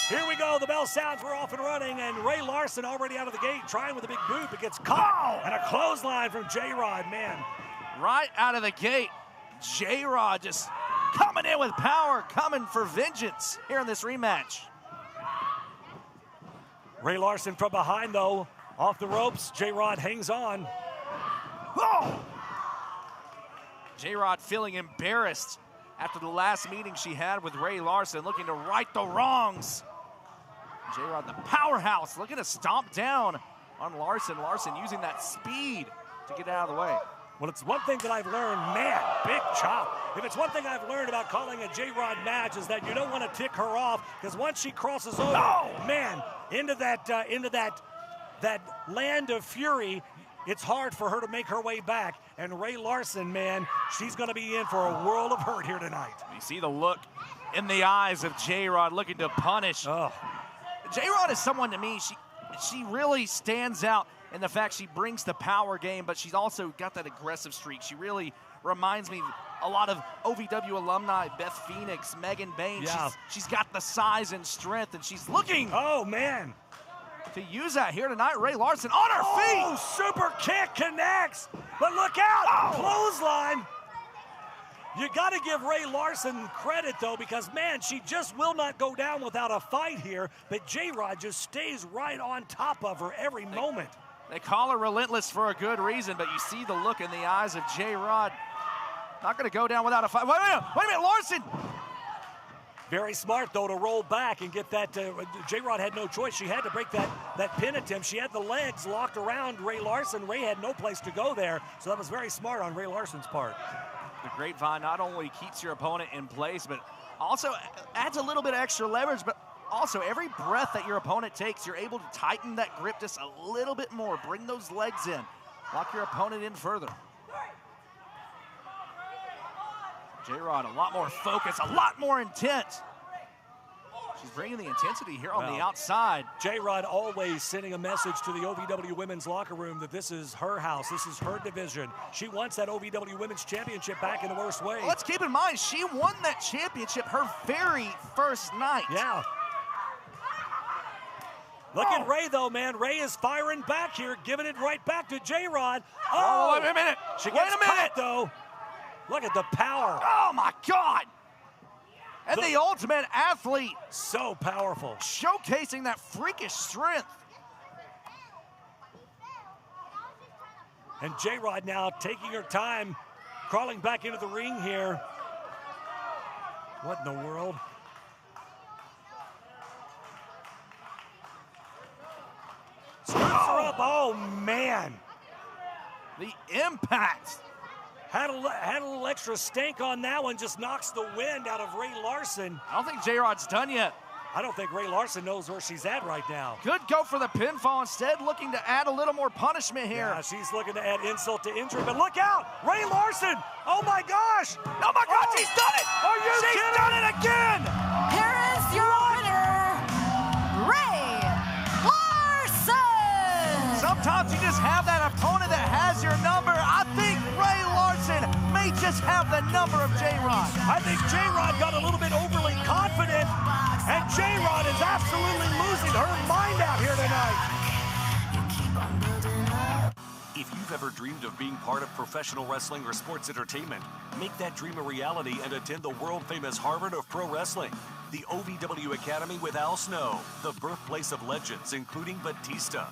Here we go. The bell sounds. We're off and running. And Ray Larson already out of the gate, trying with a big boot, but gets caught. And a clothesline from J-Rod, man. Right out of the gate, J-Rod just coming in with power, coming for vengeance here in this rematch. Ray Larson from behind, though. Off the ropes. J-Rod hangs on. Oh! J-Rod feeling embarrassed after the last meeting she had with Ray Larson, looking to right the wrongs. J-Rod, the powerhouse, looking to stomp down on Larson. Larson using that speed to get out of the way. Well, it's one thing that I've learned, man, big chop. If it's one thing I've learned about calling a J-Rod match is that you don't want to tick her off, because once she crosses over, man, into that land of fury, it's hard for her to make her way back. And Ray Larson, man, she's going to be in for a world of hurt here tonight. You see the look in the eyes of J-Rod looking to punish. Oh. J-Rod is someone to me, she really stands out in the fact she brings the power game, but she's also got that aggressive streak. She really reminds me a lot of OVW alumni, Beth Phoenix, Megan Bain. Yeah. She's got the size and strength, and she's looking. Oh, man. To use that here tonight. Ray Larson on her feet. Oh, super kick connects. But look out, clothesline. You got to give Ray Larson credit, though, because, man, she just will not go down without a fight here. But J-Rod just stays right on top of her every moment. They call her relentless for a good reason, but you see the look in the eyes of J-Rod. Not going to go down without a fight. Wait a minute, Larson. Very smart, though, to roll back and get that. J-Rod had no choice. She had to break that pin attempt. She had the legs locked around Ray Larson. Ray had no place to go there, so that was very smart on Ray Larson's part. The grapevine not only keeps your opponent in place, but also adds a little bit of extra leverage, but also every breath that your opponent takes, you're able to tighten that grip just a little bit more. Bring those legs in. Lock your opponent in further. J-Rod, a lot more focus, a lot more intent. She's bringing the intensity here on the outside. J-Rod always sending a message to the OVW women's locker room that this is her house, this is her division. She wants that OVW women's championship back in the worst way. Well, let's keep in mind, she won that championship her very first night. Yeah. Look at Ray, though, man. Ray is firing back here, giving it right back to J-Rod. Oh, wait a minute. She gets caught, though. Look at the power. Oh, my God. And the ultimate athlete. So powerful. Showcasing that freakish strength. And J-Rod now taking her time, crawling back into the ring here. What in the world? Scoops her up. Oh, man. The impact. Had a little extra stank on that one, just knocks the wind out of Ray Larson. I don't think J-Rod's done yet. I don't think Ray Larson knows where she's at right now. Could go for the pinfall instead, looking to add a little more punishment here. Yeah, she's looking to add insult to injury, but look out! Ray Larson! Oh my gosh! Oh my God, she's done it! Are you kidding? She's done it again! Here is your winner, Ray Larson! Sometimes you just have that opponent that has your number. I think Ray Larson may just have the number of J-Rod. I think J-Rod got a little bit overly confident, and J-Rod is absolutely losing her mind out here tonight. If you've ever dreamed of being part of professional wrestling or sports entertainment, make that dream a reality and attend the world-famous Harvard of Pro Wrestling, the OVW Academy with Al Snow, the birthplace of legends including Batista,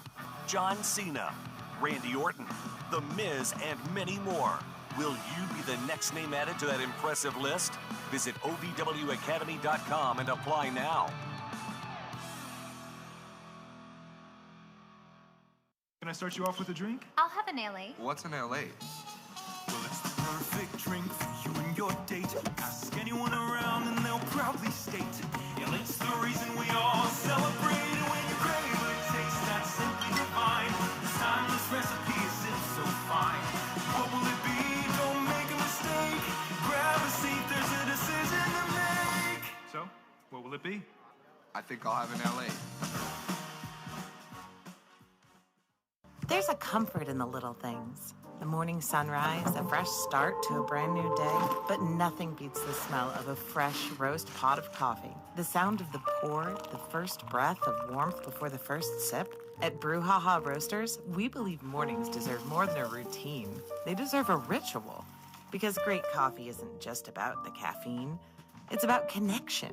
John Cena, Randy Orton, The Miz, and many more. Will you be the next name added to that impressive list? Visit OVWacademy.com and apply now. Can I start you off with a drink? I'll have an LA. What's an LA? Well, it's the perfect drink for you and your date. Ask anyone around and they'll proudly state, yeah, it's the reason we all celebrate. And when you crave a taste that's simply divine, this timeless recipe is so fine. What will it be? Don't make a mistake. Grab a seat, there's a decision to make. So, what will it be? I think I'll have an LA. There's a comfort in the little things. The morning sunrise, a fresh start to a brand new day, but nothing beats the smell of a fresh roast pot of coffee. The sound of the pour, the first breath of warmth before the first sip. At Brouhaha Roasters, we believe mornings deserve more than a routine. They deserve a ritual. Because great coffee isn't just about the caffeine, it's about connection.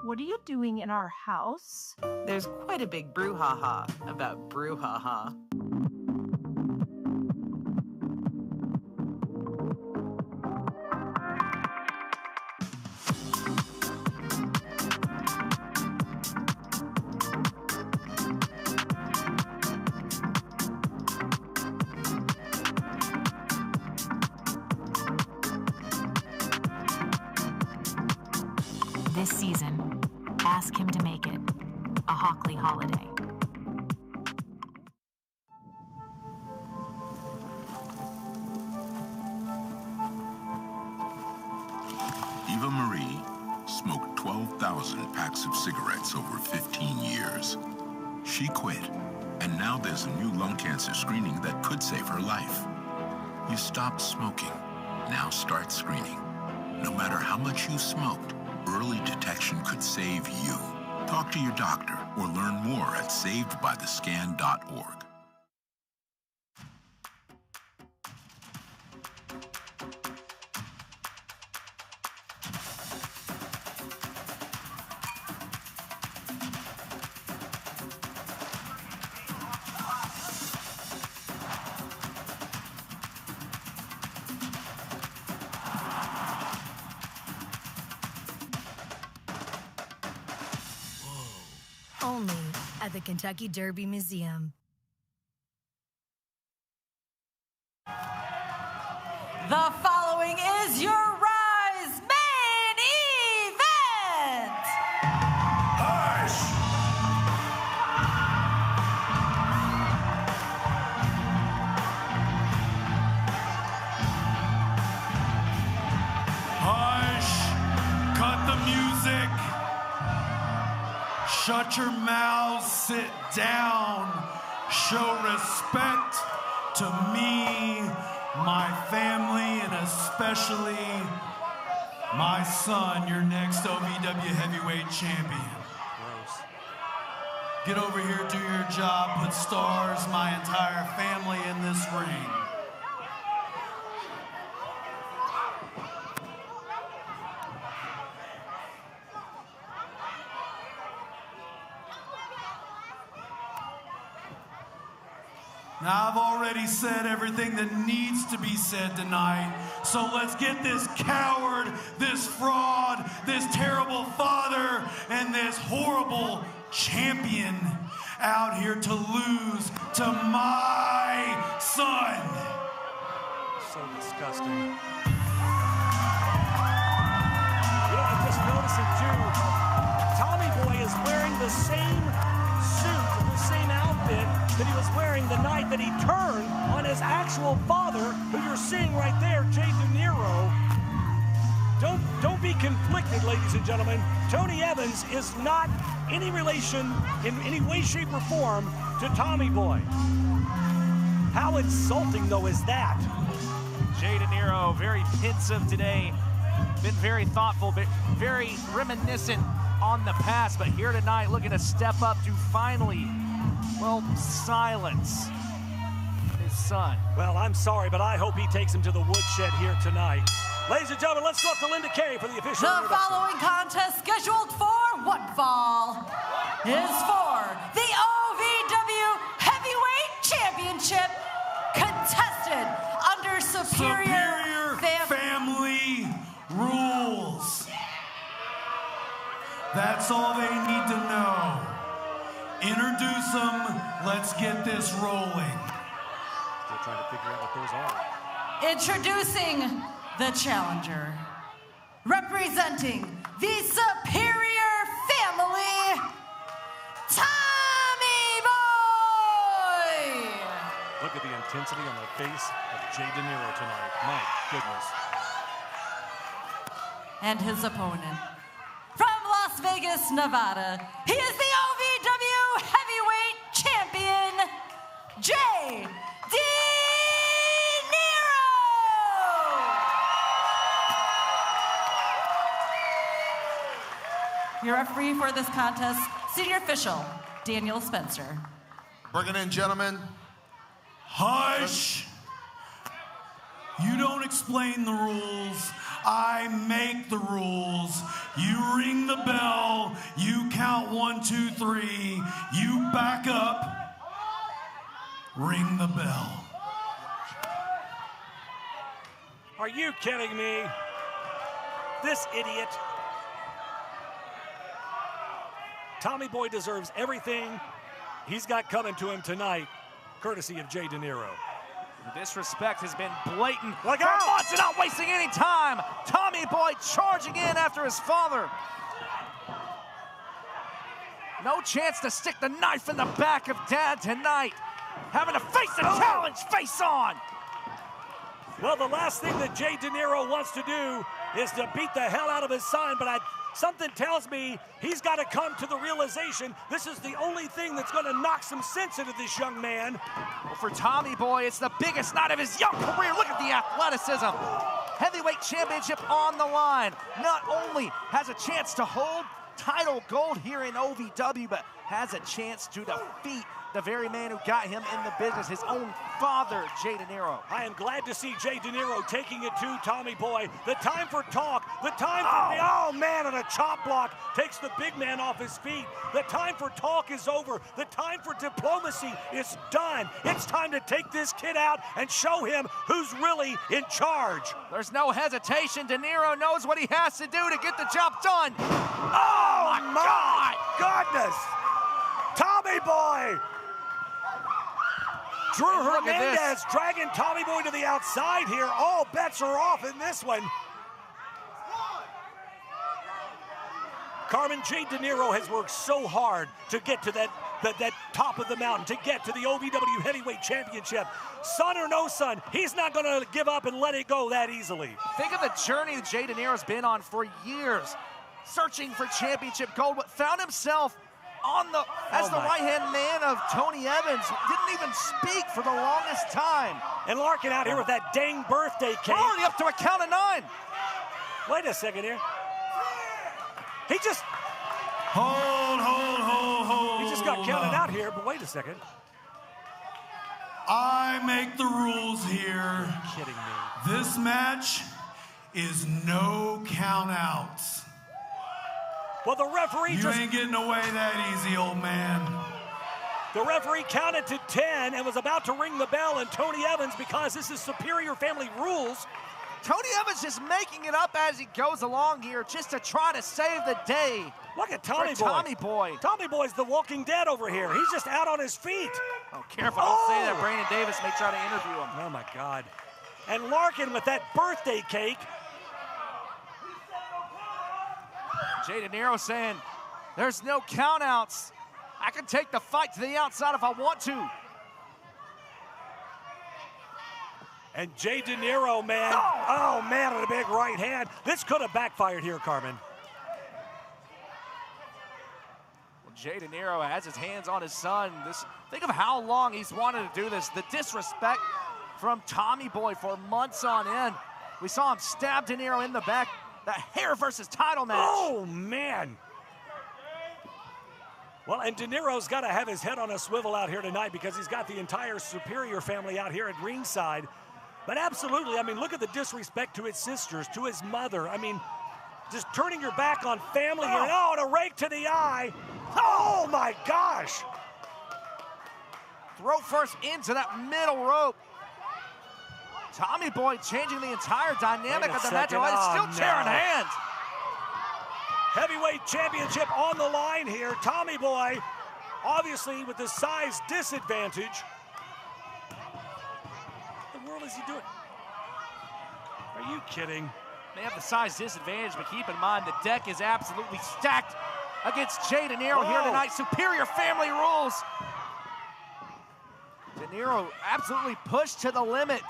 What are you doing in our house? There's quite a big brouhaha about Brouhaha. This season, ask him to make it a Hockley holiday. Eva Marie smoked 12,000 packs of cigarettes over 15 years. She quit, and now there's a new lung cancer screening that could save her life. You stopped smoking. Now start screening. No matter how much you smoked, early detection could save you. Talk to your doctor or learn more at savedbythescan.org. Only at the Kentucky Derby Museum. The following is your Rise main event! Hush! Hush! Cut the music! Shut your mouths, sit down. Show respect to me, my family, and especially my son, your next OVW heavyweight champion. Gross. Get over here, do your job, put stars, my entire family in this ring. Now, I've already said everything that needs to be said tonight, so let's get this coward, this fraud, this terrible father, and this horrible champion out here to lose to my son. So disgusting. You know, I'm just noticing, too, Tommy Boy is wearing the same suit, the same outfit that he was wearing the night that he turned on his actual father, who you're seeing right there, Jay De Niro. Don't be conflicted, ladies and gentlemen. Tony Evans is not any relation in any way, shape, or form to Tommy Boy. How insulting, though, is that? Jay De Niro, very pensive today. Been very thoughtful, but very reminiscent on the past, but here tonight looking to step up to finally, well, silence his son. Well, I'm sorry, but I hope he takes him to the woodshed here tonight. Ladies and gentlemen, let's go up to Linda Kay for the official The following contest, scheduled for one fall, is for the OVW Heavyweight Championship contested under Superior Family rules. That's all they need to know. Introduce them. Let's get this rolling. Still trying to figure out what those are. Introducing the challenger, representing the Superior Family, Tommy Boy! Look at the intensity on the face of Jay DeNiro tonight. My goodness. And his opponent, from Las Vegas, Nevada, he is the OVW Heavyweight Champion, Jay Your referee for this contest, senior official, Daniel Spencer. Bring it in, gentlemen. Hush! You don't explain the rules. I make the rules. You ring the bell. You count 1, 2, 3. You back up. Ring the bell. Are you kidding me? This idiot. Tommy Boy deserves everything he's got coming to him tonight, courtesy of Jay DeNiro. The disrespect has been blatant for months and not wasting any time. Tommy Boy charging in after his father. No chance to stick the knife in the back of Dad tonight. Having to face the challenge face on. Well, the last thing that Jay DeNiro wants to do is to beat the hell out of his son, but something tells me he's got to come to the realization this is the only thing that's going to knock some sense into this young man. Well, for Tommy Boy, it's the biggest night of his young career. Look at the athleticism. Heavyweight championship on the line. Not only has a chance to hold title gold here in OVW, but has a chance to defeat the very man who got him in the business, his own father, Jay DeNiro. I am glad to see Jay DeNiro taking it to Tommy Boy. The time for talk, the time for oh man, and a chop block takes the big man off his feet. The time for talk is over. The time for diplomacy is done. It's time to take this kid out and show him who's really in charge. There's no hesitation. DeNiro knows what he has to do to get the job done. Oh my goodness! Tommy Boy! Drew Hernandez dragging Tommy Boy to the outside here. All bets are off in this one. Carmen, Jay DeNiro has worked so hard to get to that top of the mountain, to get to the OVW Heavyweight Championship. Son or no son, he's not going to give up and let it go that easily. Think of the journey that Jay DeNiro's been on for years, searching for championship gold, but found himself as the right-hand man of Tony Evans. Didn't even speak for the longest time. And Larkin out here with that dang birthday cake. Already up to a count of 9. Wait a second here. He just... Hold. He just got counted out here, but wait a second. I make the rules here. Are you kidding me? This match is no count-outs. Well, the referee You ain't getting away that easy, old man. The referee counted to 10 and was about to ring the bell, and Tony Evans, because this is Superior Family rules. Tony Evans just making it up as he goes along here just to try to save the day. Look at Tommy Boy. Tommy Boy's the Walking Dead over here. He's just out on his feet. Oh, careful. Don't say that. Brandon Davis may try to interview him. Oh, my God. And Larkin with that birthday cake. Jay DeNiro saying, there's no countouts. I can take the fight to the outside if I want to. And Jay DeNiro, man. Oh, man, with a big right hand. This could have backfired here, Carmen. Well, Jay DeNiro has his hands on his son. Think of how long he's wanted to do this. The disrespect from Tommy Boy for months on end. We saw him stab DeNiro in the back. The hair versus title match. Oh, man. Well, and DeNiro's got to have his head on a swivel out here tonight because he's got the entire Superior family out here at ringside. But absolutely, I mean, look at the disrespect to his sisters, to his mother. I mean, just turning your back on family here. Oh, and a rake to the eye. Oh, my gosh. rope first into that middle rope. Tommy Boy changing the entire dynamic of the match. It's still chair in hand. Heavyweight championship on the line here. Tommy Boy, obviously with the size disadvantage. What the world is he doing? Are you kidding? They have the size disadvantage, but keep in mind the deck is absolutely stacked against Jay De Niro here tonight. Superior family rules. De Niro absolutely pushed to the limit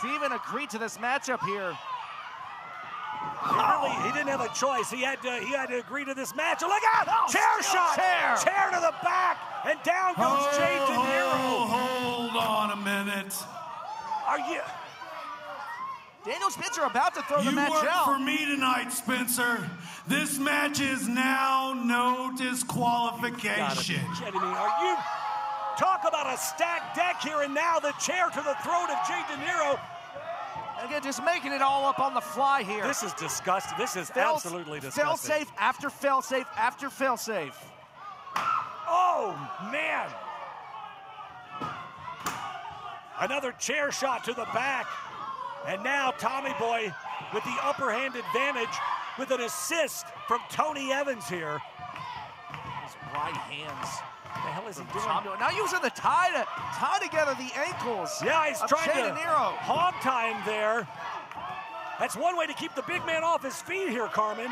to even agree to this matchup here. He didn't have a choice. He had to agree to this match. Look out! Chair shot! Chair to the back, and down goes Jay De Niro. Hold on a minute. Are you? Daniel Spencer about to throw the match out. You work for me tonight, Spencer. This match is now no disqualification. You gotta be kidding me. Are you? Talk about a stacked deck here, and now the chair to the throat of Jay De Niro. Again, just making it all up on the fly here. This is disgusting. This is absolutely disgusting. Fail-safe after fail-safe after fail-safe. Oh, man. Another chair shot to the back. And now Tommy Boy with the upper hand advantage with an assist from Tony Evans here. His right hands. What the hell is he doing? Now using the tie to tie together the ankles. Yeah, he's trying Jay to De Niro. hog tie him there. That's one way to keep the big man off his feet here, Carmen.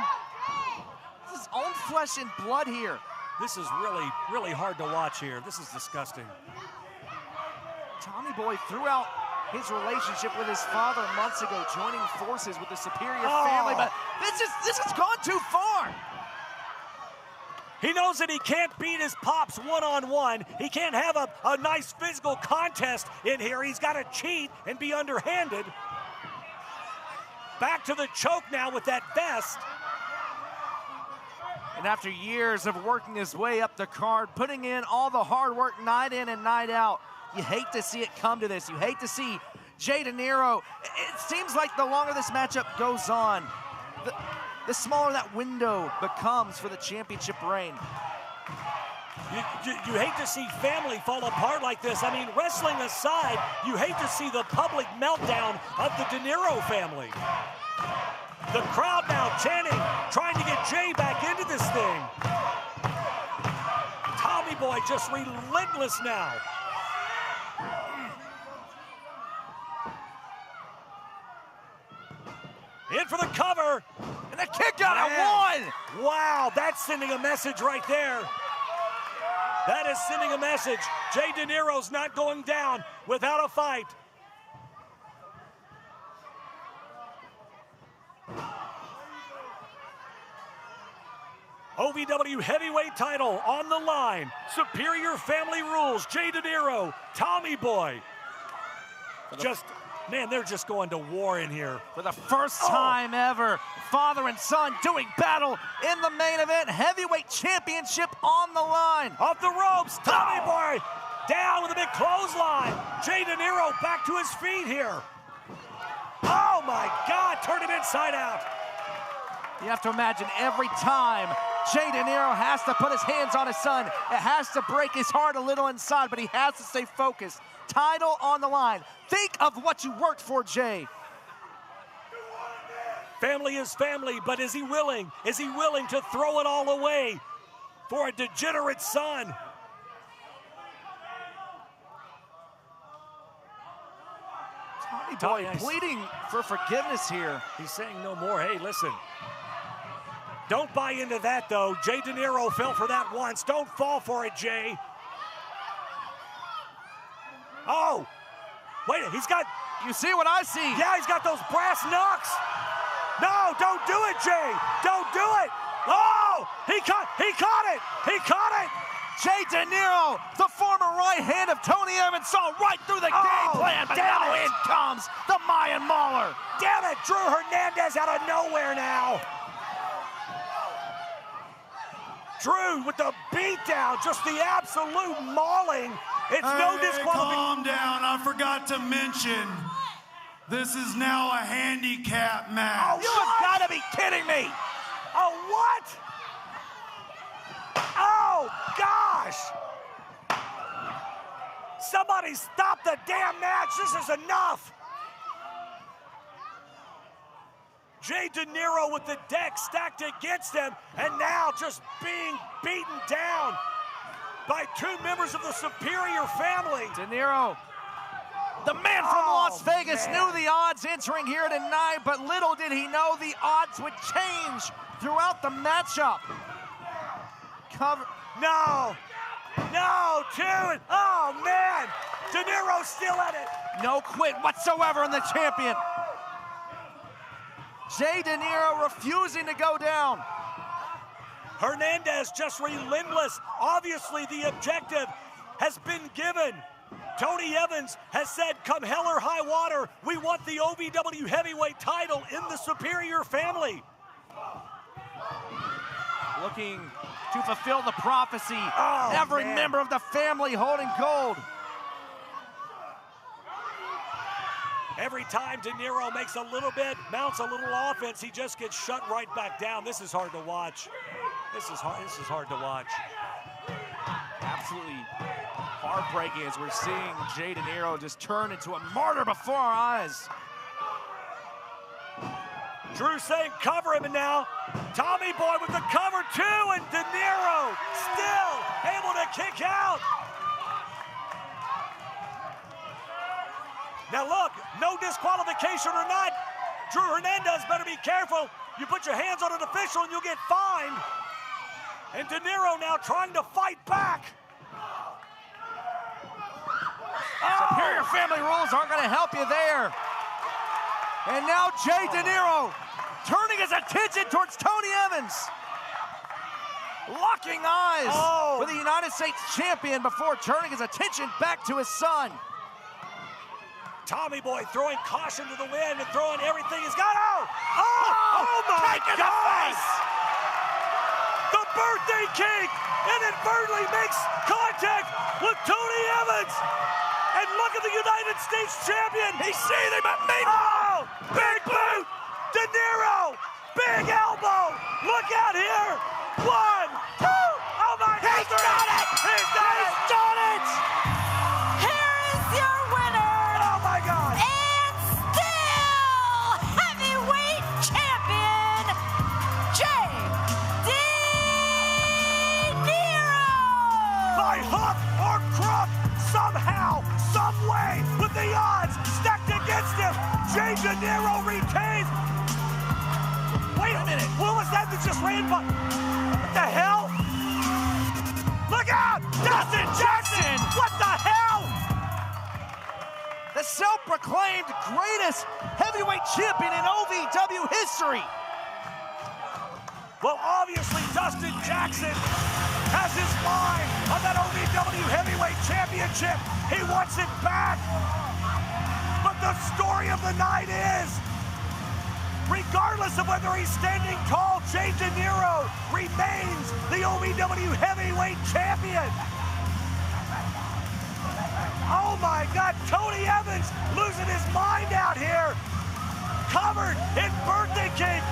This is own flesh and blood here. This is really, really hard to watch here. This is disgusting. Tommy Boy threw out his relationship with his father months ago, joining forces with the Superior family, but this has gone too far. He knows that he can't beat his pops one-on-one. He can't have a nice physical contest in here. He's got to cheat and be underhanded. Back to the choke now with that vest. And after years of working his way up the card, putting in all the hard work night in and night out, you hate to see it come to this. You hate to see Jay De Niro. It seems like the longer this matchup goes on, the smaller that window becomes for the championship reign. You hate to see family fall apart like this. I mean, wrestling aside, you hate to see the public meltdown of the De Niro family. The crowd now chanting, trying to get Jay back into this thing. Tommy Boy just relentless now. In for the cover. And a kick out at one. Wow, that's sending a message right there. That is sending a message. Jay De Niro's not going down without a fight. OVW heavyweight title on the line. Superior family rules. Jay De Niro, Tommy Boy. Man, they're just going to war in here. For the first time ever, father and son doing battle in the main event. Heavyweight championship on the line. Off the ropes, Tommy Boy down with a big clothesline. Jay De Niro back to his feet here. Oh my God, turn it inside out. You have to imagine every time Jay De Niro has to put his hands on his son, it has to break his heart a little inside, but he has to stay focused. Title on the line. Think of what you worked for, Jay. Family is family, but is he willing? Is he willing to throw it all away for a degenerate son? Tommy Boy pleading for forgiveness here. He's saying no more. Hey, listen. Don't buy into that, though. Jay De Niro fell for that once. Don't fall for it, Jay. Oh, wait, he's got... You see what I see? Yeah, he's got those brass knucks. No, don't do it, Jay. Don't do it. Oh, he caught it. He caught it. Jay De Niro, the former right hand of Tony Evans, saw right through the game plan, but now in comes the Mayan Mauler. Damn it, Drew Hernandez out of nowhere now. Drew with the beatdown, just the absolute mauling. It's no disqualification. Calm down, I forgot to mention, this is now a handicap match. Oh, you have got to be kidding me. Oh, what? Oh, gosh. Somebody stop the damn match. This is enough. Jay De Niro with the deck stacked against him, and now just being beaten down by two members of the Superior family. De Niro, the man from Las Vegas, knew the odds entering here tonight, but little did he know the odds would change throughout the matchup. No, two, oh man, De Niro still at it. No quit whatsoever in the champion. Jay De Niro refusing to go down. Hernandez just relentless. Obviously the objective has been given. Tony Evans has said, come hell or high water, we want the OVW heavyweight title in the Superior family. Looking to fulfill the prophecy. Every member of the family holding gold. Every time De Niro makes a little bit, mounts a little offense, he just gets shut right back down. This is hard to watch. This is hard to watch. Absolutely heartbreaking as we're seeing Jay De Niro just turn into a martyr before our eyes. Drew saying cover him, and now Tommy Boy with the cover too, and De Niro still able to kick out. Now look, no disqualification or not, Drew Hernandez better be careful. You put your hands on an official and you'll get fined. And De Niro now trying to fight back. Superior family rules aren't going to help you there. And now Jay De Niro turning his attention towards Tony Evans. Locking eyes with the United States champion before turning his attention back to his son. Tommy Boy throwing caution to the wind and throwing everything he's got. Oh my God! The birthday cake inadvertently makes contact with Tony Evans. And look at the United States champion. He's seething, but big boot. De Niro, big elbow. Look out here. 1, 2. Oh my God! He's done it. He's done it. Here is your winner. Oh my God! And still heavyweight champion, Jay De Niro. By hook or crook, somehow, some way, with the odds stacked against him, Jay De Niro retains. Wait a minute, what was that just ran by? What the hell? Look out! Dustin Jackson! What the hell? The self-proclaimed greatest heavyweight champion in OVW history. Well, obviously, Dustin Jackson has his mind on that OVW heavyweight championship. He wants it back. But the story of the night is, regardless of whether he's standing tall, Jay De Niro remains the OVW heavyweight champion. Oh my God, Tony Evans losing his mind out here. Covered in birthday cake.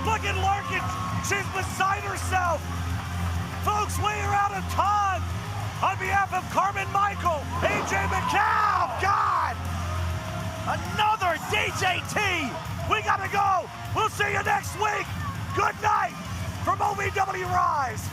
Look at Larkin, she's beside herself. Folks, we are out of time. On behalf of Carmen Michael, AJ McCall, God. Another DJT. We gotta go. We'll see you next week. Good night from OVW RISE.